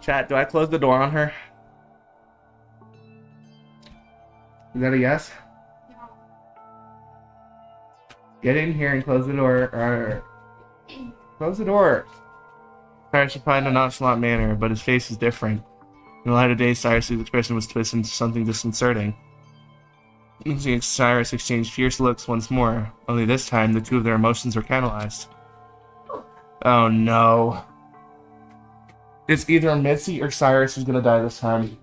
Chat, do I close the door on her? Is that a yes? No. Get in here and close the door. Close the door. Cyrus replied in a nonchalant manner, but his face is different. In the light of day, Cyrus's expression was twisted into something disconcerting. Missy and Cyrus exchanged fierce looks once more, only this time the two of their emotions were canalized. Oh no. It's either Missy or Cyrus who's gonna die this time.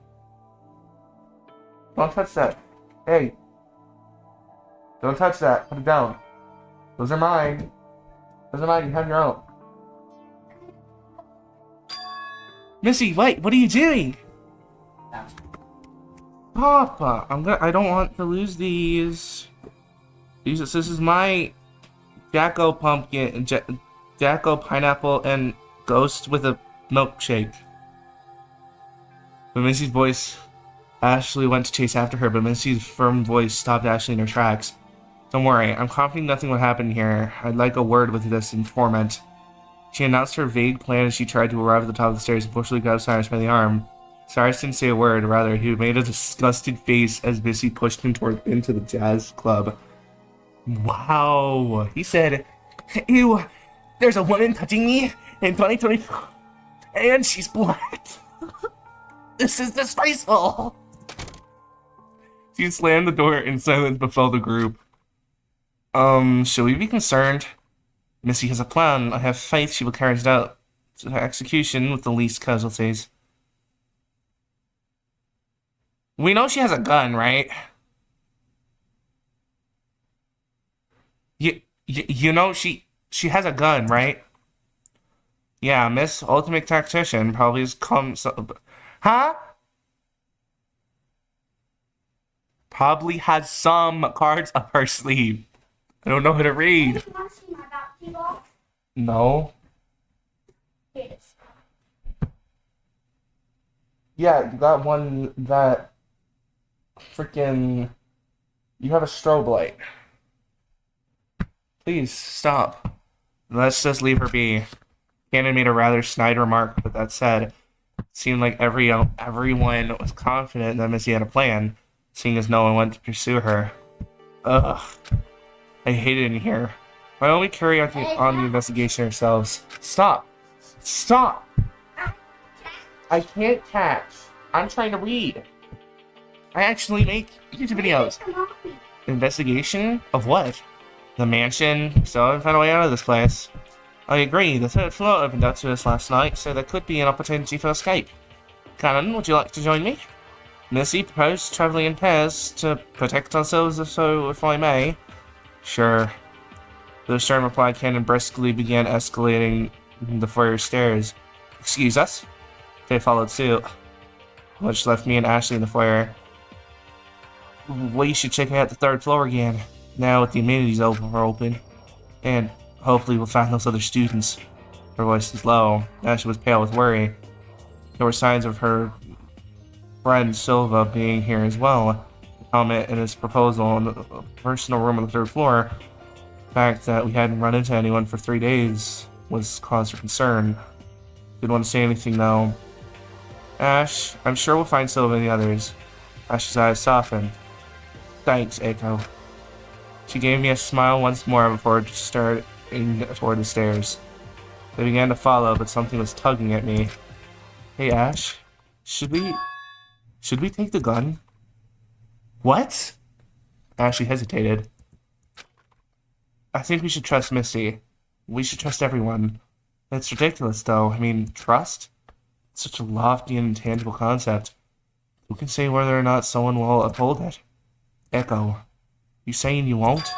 Don't touch that. Hey. Don't touch that. Put it down. Those are mine. Those are mine. You have your own. Missy, wait. What are you doing? Papa, I don't want to lose these. This is my Jacko pumpkin, Jacko pineapple, and ghost with a milkshake. But Missy's voice, Ashley went to chase after her, but Missy's firm voice stopped Ashley in her tracks. Don't worry, I'm confident nothing will happen here. I'd like a word with this informant. She announced her vague plan as she tried to arrive at the top of the stairs and forcibly grabbed Cyrus by the arm. Cyrus didn't say a word, rather, he made a disgusted face as Missy pushed him into the jazz club. Wow. He said, "Ew, there's a woman touching me in 2024, and she's black. This is disgraceful." She slammed the door and silence befell the group. Should we be concerned? Missy has a plan. I have faith she will carry it out to her execution with the least casualties. We know she has a gun, right? You know she has a gun, right? Yeah, Miss Ultimate Tactician probably has come... Huh? Probably has some cards up her sleeve. I don't know how to read. You want to see my basketball? No. Here it is. Yeah, you got one that... freaking... You have a strobe light. Please, stop. Let's just leave her be. Cannon made a rather snide remark, but that said, it seemed like everyone was confident that Missy had a plan, seeing as no one went to pursue her. Ugh. I hate it in here. Why don't we carry on the investigation ourselves? Stop! Stop! I can't catch. I'm trying to read. I actually make YouTube videos. Investigation? Of what? The mansion? So I haven't found a way out of this place. I agree, the third floor opened up to us last night, so there could be an opportunity for escape. Cannon, would you like to join me? Missy proposed traveling in pairs to protect ourselves, so if I may. Sure. The stern reply, Cannon briskly began escalating the foyer stairs. Excuse us? They followed suit, which left me and Ashley in the foyer. We should check out the third floor again, now with the amenities open. And hopefully we'll find those other students. Her voice was low. Ashley was pale with worry. There were signs of her friend Silva being here as well. The comment in his proposal in the personal room on the third floor. The fact that we hadn't run into anyone for 3 days was cause for concern. Didn't want to say anything though. Ash, I'm sure we'll find Silva and the others. Ash's eyes softened. Thanks, Echo. She gave me a smile once more before starting toward the stairs. They began to follow, but something was tugging at me. Hey, Ash. Should we take the gun? What? Ashley hesitated. I think we should trust Misty. We should trust everyone. It's ridiculous, though. I mean, trust? It's such a lofty and intangible concept. Who can say whether or not someone will uphold it? Echo, you saying you won't?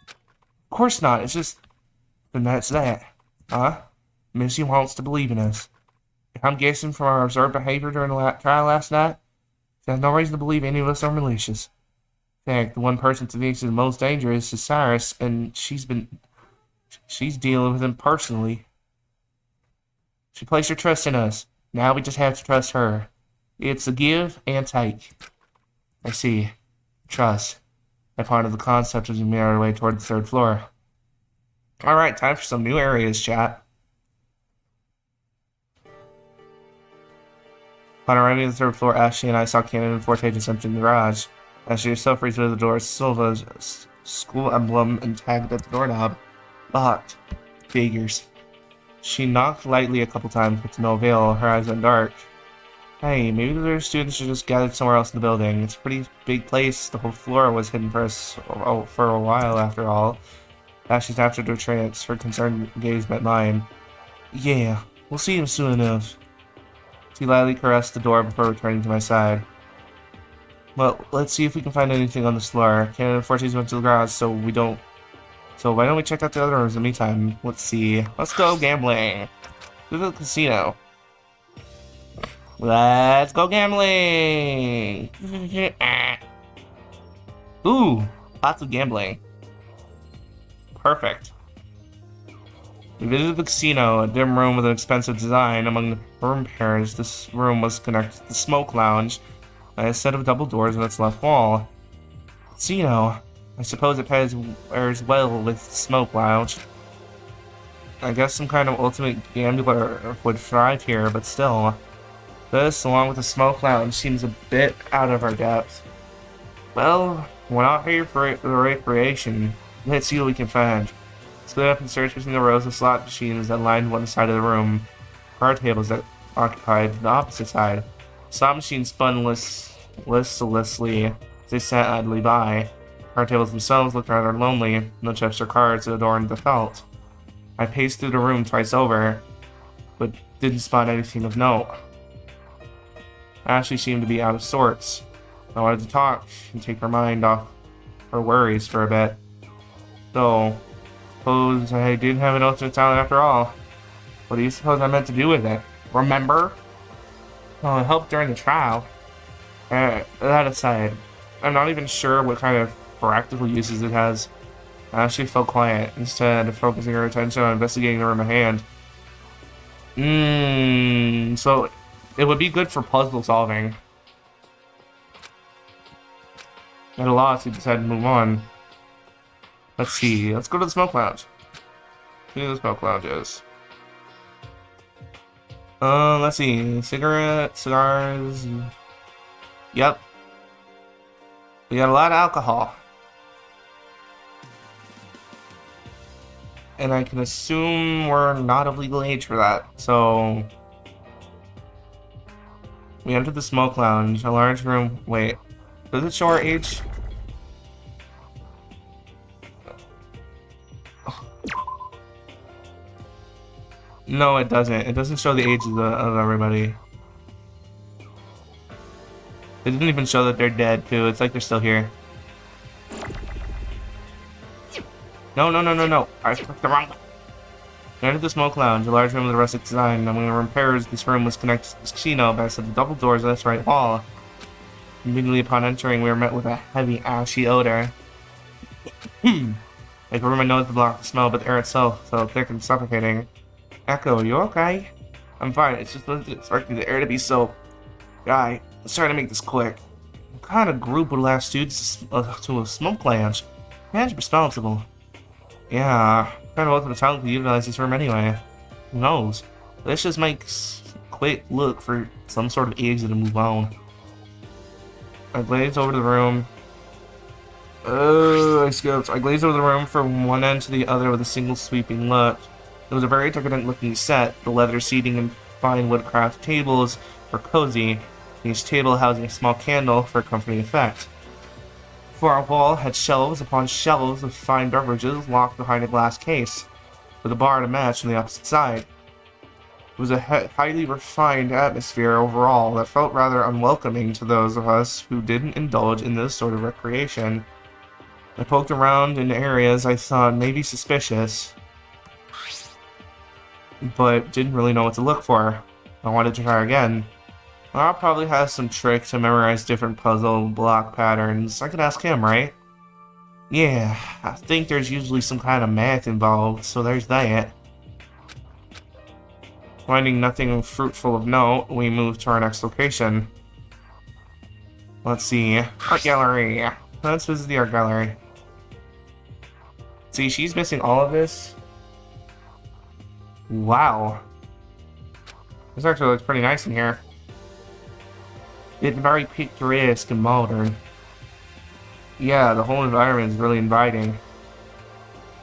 Of course not. It's just... Then that's that. Huh? Missy wants to believe in us. If I'm guessing from our observed behavior during the trial last night, she has no reason to believe any of us are malicious. In fact, the one person to think is the most dangerous is Cyrus, and she's dealing with him personally. She placed her trust in us. Now we just have to trust her. It's a give and take. I see. Trust. A part of the concept as we made our way toward the third floor. Alright, time for some new areas, chat. On arriving at the third floor, Ashley and I saw Cannon and Forte just entering the garage. Ashley herself reached through the door, Silva's school emblem and tagged at the doorknob. Locked. Figures. She knocked lightly a couple times, but to no avail. Her eyes went dark. Hey, maybe the other students should just gathered somewhere else in the building. It's a pretty big place. The whole floor was hidden for us for a while, after all. Ashley snapped into a trance. Her concerned gaze met mine. Yeah, we'll see him soon enough. She lightly caressed the door before returning to my side. Well, let's see if we can find anything on this floor. Cannon and Fortes went to the garage, so why don't we check out the other rooms in the meantime? Let's see. Let's go gambling. To the casino. Let's go gambling! Ooh, lots of gambling. Perfect. We visited the casino, a dim room with an expensive design. Among the room pairs, this room was connected to the smoke lounge by a set of double doors on its left wall. Casino. I suppose it pairs well with the smoke lounge. I guess some kind of ultimate gambler would thrive here, but still. This, along with the smoke lounge, seems a bit out of our depth. Well, we're not here for the recreation. Let's see what we can find. Split up and search between the rows of slot machines that lined one side of the room. Card tables that occupied the opposite side. Slot machines spun listlessly as they sat idly by. Card tables themselves looked rather lonely. No chips or cards that adorned the felt. I paced through the room twice over, but didn't spot anything of note. Ashley seemed to be out of sorts. I wanted to talk and take her mind off her worries for a bit. So, suppose I didn't have an ultimate talent after all. What do you suppose I meant to do with it? Remember? Well, it helped during the trial. That aside, I'm not even sure what kind of practical uses it has. Ashley felt quiet, instead of focusing her attention on investigating the room at hand. So it would be good for puzzle solving. At a loss, we decided to move on. Let's see. Let's go to the smoke lounge. See what the smoke lounge is. Let's see. Cigarettes, cigars. Yep. We got a lot of alcohol. And I can assume we're not of legal age for that. So we entered the smoke lounge, a large room. Wait, does it show our age? No, it doesn't. It doesn't show the age of everybody. It didn't even show that they're dead, too. It's like they're still here. No. I clicked the wrong one. We entered the smoke lounge, a large room with a rustic design. Among the repairs, this room was connected to the casino by the double doors on its right wall. Immediately upon entering, we were met with a heavy, ashy odor. I could room my nose to block the smell, but the air itself felt thick and suffocating. Echo, you okay? I'm fine. It's just expecting the air to be so. Guy, let's try to make this quick. What kind of group would allow students to a smoke lounge? Man's responsible. Yeah, kind of open the town to utilize this room anyway. Who knows? Let's just make a quick look for some sort of exit and move on. I glazed over the room. I skipped. I glazed over the room from one end to the other with a single sweeping look. It was a very decadent looking set. The leather seating and fine woodcraft tables were cozy, each table housing a small candle for a comforting effect. For our wall had shelves upon shelves of fine beverages locked behind a glass case, with a bar to match on the opposite side. It was a highly refined atmosphere overall that felt rather unwelcoming to those of us who didn't indulge in this sort of recreation. I poked around in areas I thought maybe suspicious, but didn't really know what to look for. I wanted to try again. I'll probably have some trick to memorize different puzzle block patterns. I could ask him, right? Yeah, I think there's usually some kind of math involved, so there's that. Finding nothing fruitful of note, we moved to our next location. Let's see. Art gallery. Let's visit the art gallery. See, she's missing all of this. Wow. This actually looks pretty nice in here. It's very picturesque and modern. Yeah, the whole environment is really inviting.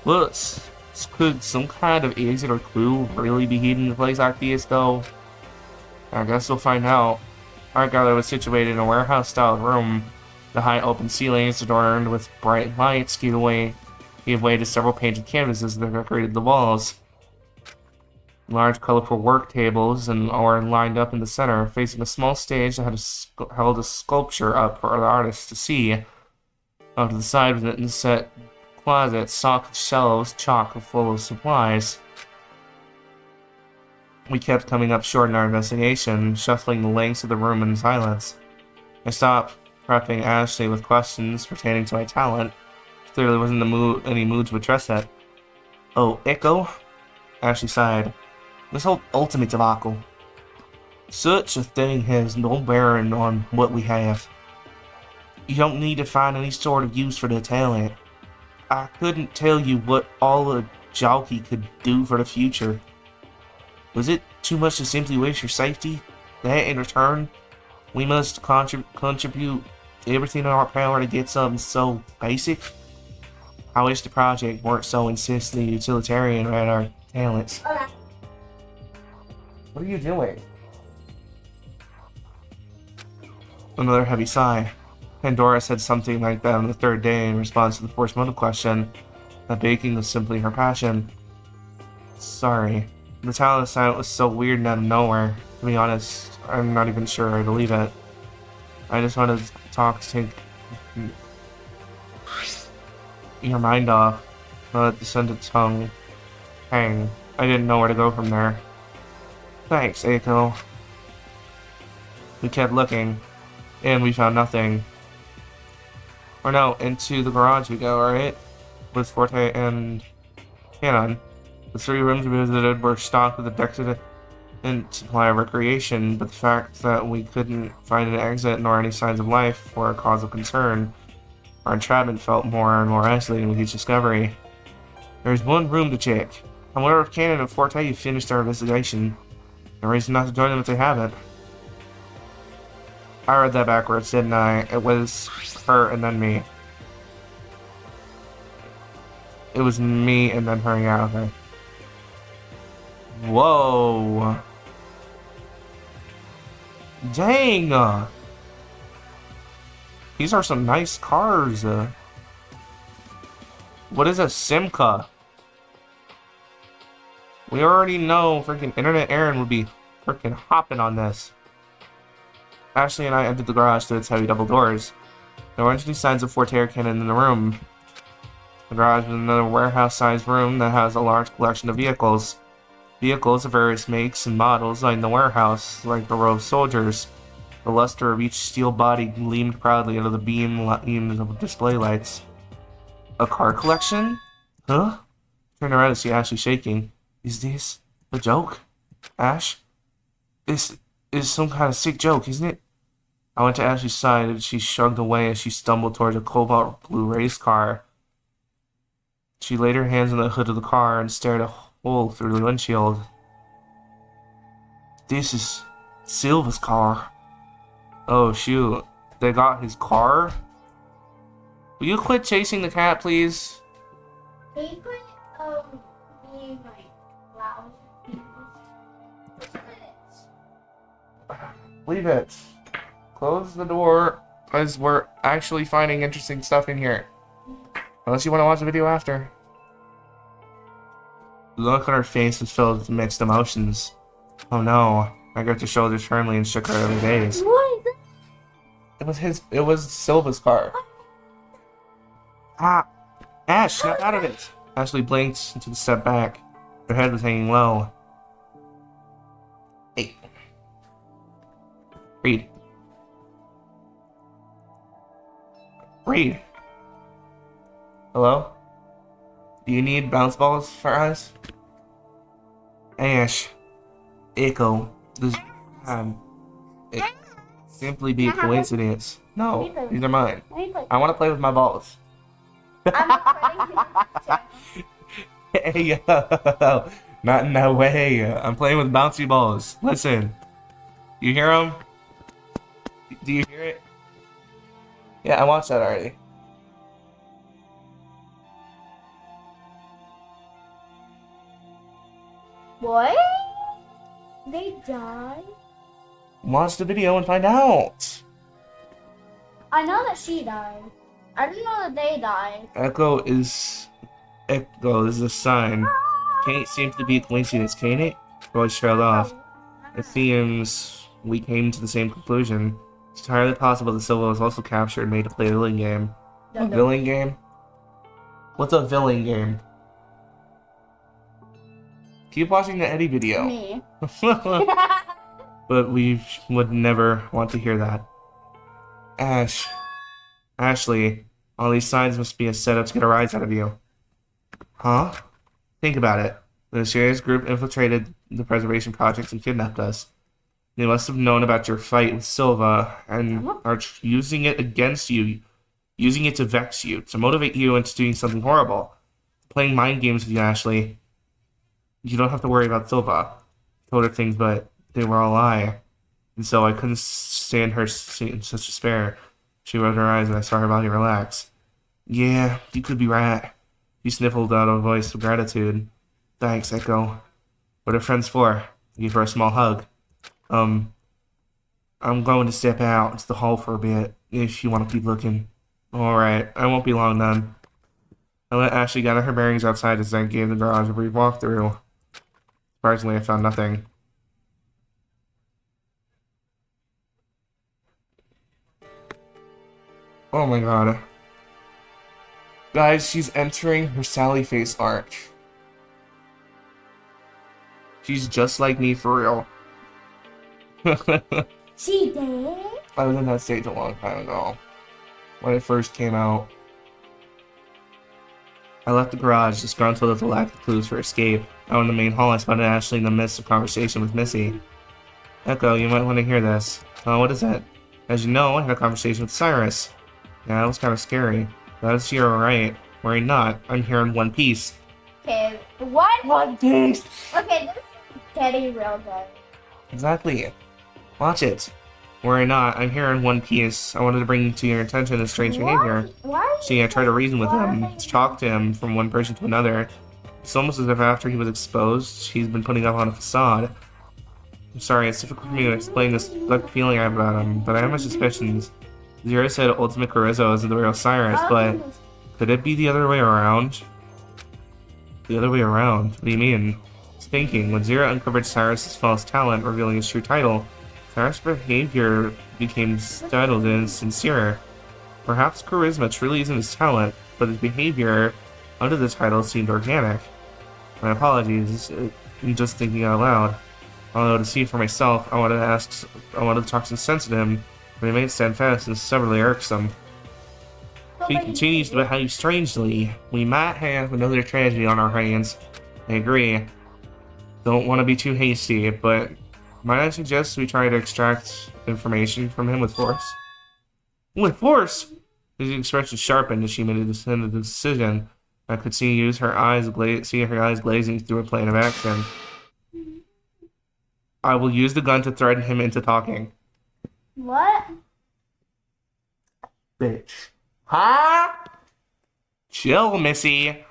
Looks, could some kind of exit or clue really be hidden in a place like this, though? I guess we'll find out. Art gallery was situated in a warehouse-style room. The high open ceilings, adorned with bright lights, gave way to several painted canvases that decorated the walls. Large, colorful work tables were lined up in the center, facing a small stage that had held a sculpture up for the artists to see. Off to the side was an inset closet, stocked shelves chock full of supplies. We kept coming up short in our investigation, shuffling the lengths of the room in silence. I stopped prepping Ashley with questions pertaining to my talent. She clearly wasn't in any mood to address it. Oh, Echo? Ashley sighed. This whole ultimate debacle. Such a thing has no bearing on what we have. You don't need to find any sort of use for the talent. I couldn't tell you what all a jockey could do for the future. Was it too much to simply wish for safety? That in return, we must contribute everything in our power to get something so basic? I wish the project weren't so insistently utilitarian about our talents. What are you doing? Another heavy sigh. Pandora said something like that on the third day in response to the forced motive question. That baking was simply her passion. Sorry. The talent assignment was so weird and out of nowhere. To be honest, I'm not even sure I believe it. I just wanted to talk to take your mind off. Let the scented tongue hang. I didn't know where to go from there. Thanks, Eiko. We kept looking, and we found nothing. Or no, into the garage we go, alright? With Forte and Canon. The three rooms we visited were stocked with a decadent supply of recreation, but the fact that we couldn't find an exit nor any signs of life were a cause of concern. Our entrapment felt more and more isolating with each discovery. There's one room to check. I wonder if Cannon and Forte have finished our investigation. No reason not to join them if they haven't. I read that backwards, didn't I? It was her and then me. It was me and then her, yeah, okay. Whoa. Dang! These are some nice cars. What is a Simca? We already know freaking Internet Aaron would be freaking hopping on this. Ashley and I entered the garage through its heavy double doors. There weren't any signs of Forte or Cannon in the room. The garage was another warehouse-sized room that has a large collection of vehicles. Vehicles of various makes and models lined the warehouse like a row of soldiers. The luster of each steel body gleamed proudly under the beams of display lights. A car collection? Huh? Turned around to see Ashley shaking. Is this a joke? Ash? This is some kind of sick joke, isn't it? I went to Ashley's side and she shrugged away as she stumbled towards a cobalt blue race car. She laid her hands on the hood of the car and stared a hole through the windshield. This is Silva's car. Oh shoot, they got his car? Will you quit chasing the cat, please? Can you quit, being, like, loud? Leave it. Close the door, because we're actually finding interesting stuff in here. Unless you want to watch the video after. The look on her face was filled with mixed emotions. Oh no. I gripped her shoulders firmly and shook her early days. What is that? It was Silva's car. Ah! Ash, snap out of it! Ashley blinked and took a step back. Her head was hanging low. Hey. Reed. Reed. Hello? Do you need bounce balls for us? Ash. Echo. This it simply be a coincidence. No, these are mine. I want to play with my balls. Hey, yo. Not in that way. I'm playing with bouncy balls. Listen. You hear them? Do you hear it? Yeah, I watched that already. What? They died? Watch the video and find out. I know that she died. I didn't know that they died. Echo is a sign. Can't seem to be a coincidence, can it? Voice trailed off. It seems we came to the same conclusion. It's entirely possible that Silva was also captured and made to play a villain game. A villain game? What's a villain game? Keep watching the Eddie video. Me. But we would never want to hear that. Ashley, all these signs must be a setup to get a rise out of you. Huh? Think about it. The mysterious group infiltrated the preservation projects and kidnapped us. They must have known about your fight with Silva and are using it against you, using it to vex you, to motivate you into doing something horrible. Playing mind games with you, Ashley. You don't have to worry about Silva. I told her things, but they were all lie. And so I couldn't stand her in such despair. She rubbed her eyes and I saw her body relax. Yeah, you could be right. You sniffled out a voice of gratitude. Thanks, Echo. What are friends for? Give her a small hug. I'm going to step out into the hall for a bit, if you want to keep looking. Alright, I won't be long then. I let Ashley gather her bearings outside as I gave the garage a brief walkthrough. Surprisingly, I found nothing. Oh my god. Guys, she's entering her Sally face arc. She's just like me for real. She did? I was in that stage a long time ago. When it first came out. I left the garage, disgruntled at the lack of clues for escape. Out in the main hall, I spotted Ashley in the midst of conversation with Missy. Echo, you might want to hear this. What is it? As you know, I had a conversation with Cyrus. Yeah, that was kind of scary. That's you're right. Worry not. I'm here in one piece. Okay, what? One Piece! Okay, this is getting real good. Exactly. Watch it. Worry not. I'm here in one piece. I wanted to bring to your attention his strange behavior. Why? See, I tried to reason with him, to talk to him from one person to another. It's almost as if after he was exposed, he's been putting up on a facade. I'm sorry, it's difficult for me to explain this gut feeling I have about him, but I have my suspicions. Zero said Ultimate Carrizzo isn't the real Cyrus, but could it be the other way around? The other way around? What do you mean? I was thinking, when Zero uncovered Cyrus's false talent, revealing his true title, Cyrus' behavior became startled and sincere. Perhaps charisma truly isn't his talent, but his behavior under the title seemed organic. My apologies, I'm just thinking out loud. Although to see for myself, I wanted to talk some sense to him, but he remained steadfast and severely irksome. If he continues to behave strangely, we might have another tragedy on our hands. I agree. Don't want to be too hasty, but might I suggest we try to extract information from him with force? With force? His expression sharpened as she made a definitive decision. I could see her eyes glazing through a plan of action. I will use the gun to threaten him into talking. What? Bitch. Huh? Chill, Missy.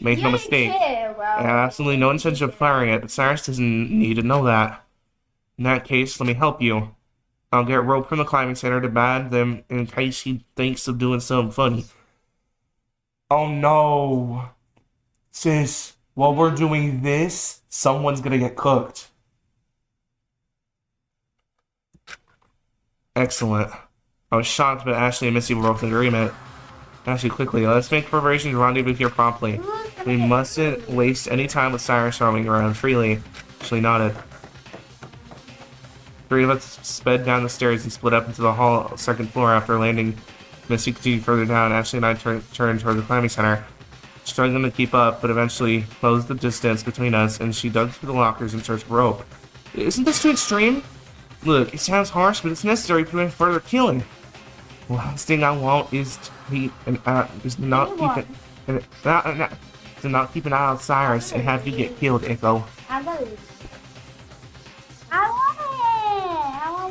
Make no mistake. I have absolutely no intention of firing it, but Cyrus doesn't need to know that. In that case, let me help you. I'll get rope from the climbing center to bad them in case he thinks of doing something funny. Oh no. Sis, while we're doing this, someone's gonna get cooked. Excellent. I was shocked, but Ashley and Missy were both in agreement. Ashley, quickly, let's make preparations to rendezvous here promptly. We mustn't waste any time with Cyrus roaming around freely. Ashley nodded. Three of us sped down the stairs and split up into the hall, second floor. After landing, Missy continued further down. Ashley and I turned toward the climbing center, struggling to keep up, but eventually closed the distance between us, and she dug through the lockers in search of rope. Isn't this too extreme? Look, it sounds harsh, but it's necessary to prevent further killing. The last thing I want is to keep an eye on Cyrus and have you get killed, Echo. I want it. I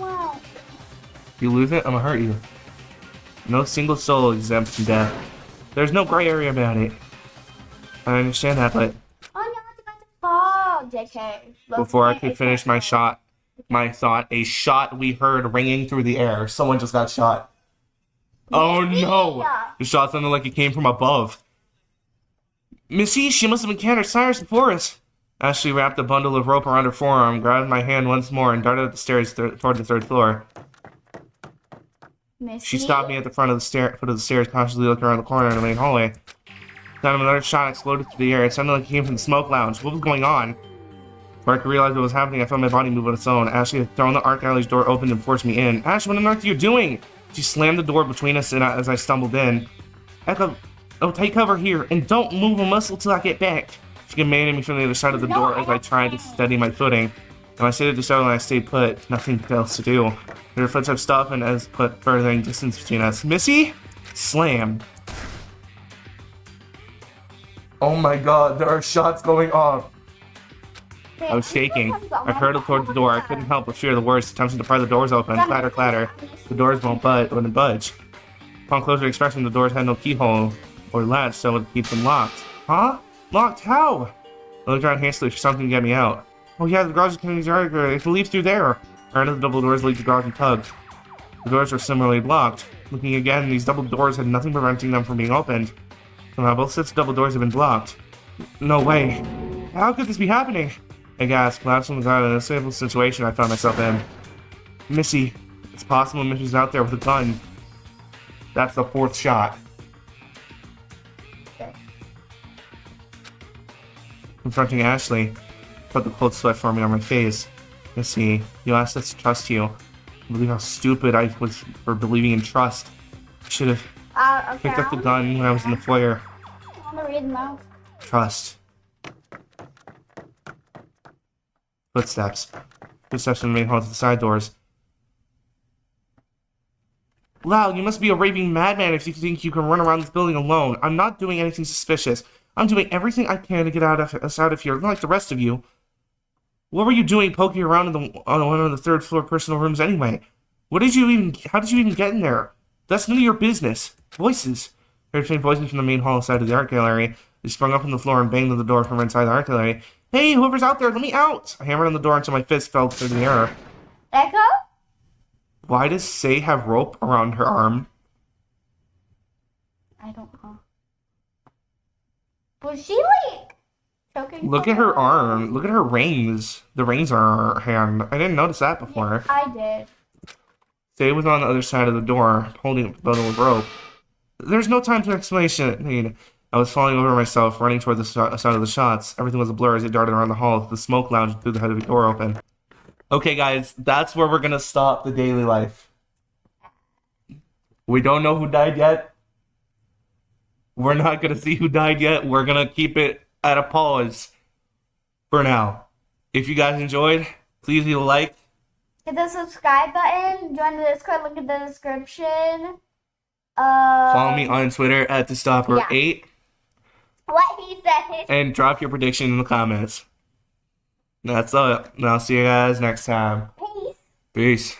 want it. If you lose it, I'm gonna hurt you. No single soul exempt from death. There's no gray area about it. I understand that, but Oh, no, it's about to fall, JK. before I could finish my thought, a shot we heard ringing through the air. Someone just got shot. Oh no! The shot sounded like it came from above. Missy, she must have encountered Cyrus before us. Ashley wrapped a bundle of rope around her forearm, grabbed my hand once more, and darted up the stairs toward the third floor. Missy? She stopped me at the foot of the stairs, cautiously looking around the corner in the main hallway. Then another shot exploded through the air. It sounded like it came from the smoke lounge. What was going on? Before I could realize what was happening, I felt my body move on its own. Ashley had thrown the Ark Alley's door open and forced me in. Ash, what on earth are you doing? She slammed the door between us as I stumbled in. Echo, take cover here, and don't move a muscle till I get back. She commanded me from the other side of the door as I tried to steady my footing. And I stayed at the side and I stayed put. Nothing else to do. Her footsteps stopped and as put furthering distance between us. Missy? Slam. Oh my god, there are shots going off. I was shaking. I hurtled toward the door. I couldn't help but fear the worst, attempting to pry the doors open. Clatter, clatter. The doors wouldn't budge. Upon closer inspection, the doors had no keyhole or latch, so it would keep them locked. Huh? Locked? How? I looked around hastily for something to get me out. Oh yeah, the garage is it can leave through there. I ran to the double doors, lead to the garage and tugged. The doors were similarly locked. Looking again, these double doors had nothing preventing them from being opened. Somehow both sets of double doors had been blocked. No way. How could this be happening? I gasped, collapsing on the ground in a simple situation I found myself in. Missy. It's possible Missy's out there with a gun. That's the fourth shot. Confronting Ashley, felt the cold sweat forming on my face. Missy, you asked us to trust you. I believe how stupid I was for believing in trust. I should have picked up the gun when I was in the foyer. I want to read them out. Trust. Footsteps. Footsteps in the main hall to the side doors. Wow, you must be a raving madman if you think you can run around this building alone. I'm not doing anything suspicious. I'm doing everything I can to get us out of here, like the rest of you. What were you doing poking around on one of the third floor personal rooms anyway? How did you even get in there? That's none of your business. Voices. I heard faint voices from the main hall side of the art gallery. They sprung up on the floor and banged on the door from inside the art gallery. Hey, whoever's out there, let me out! I hammered on the door until my fist fell through the air. Echo? Why does Say have rope around her arm? I don't know. Was she like choking? Look at her arm. Look at her rings. The rings are on her hand. I didn't notice that before. Yeah, I did. Say was on the other side of the door, holding a bundle of rope. There's no time for explanation. I was falling over myself, running toward the sound of the shots. Everything was a blur as I darted around the hall, the smoke lounged through the heavy door open. Okay, guys, that's where we're gonna stop the daily life. We don't know who died yet. We're not gonna see who died yet. We're gonna keep it at a pause for now. If you guys enjoyed, please leave a like. Hit the subscribe button. Join the Discord. Look in the description. Follow me on Twitter at TheStopper8. What he said. And drop your prediction in the comments. That's it. And I'll see you guys next time. Peace. Peace.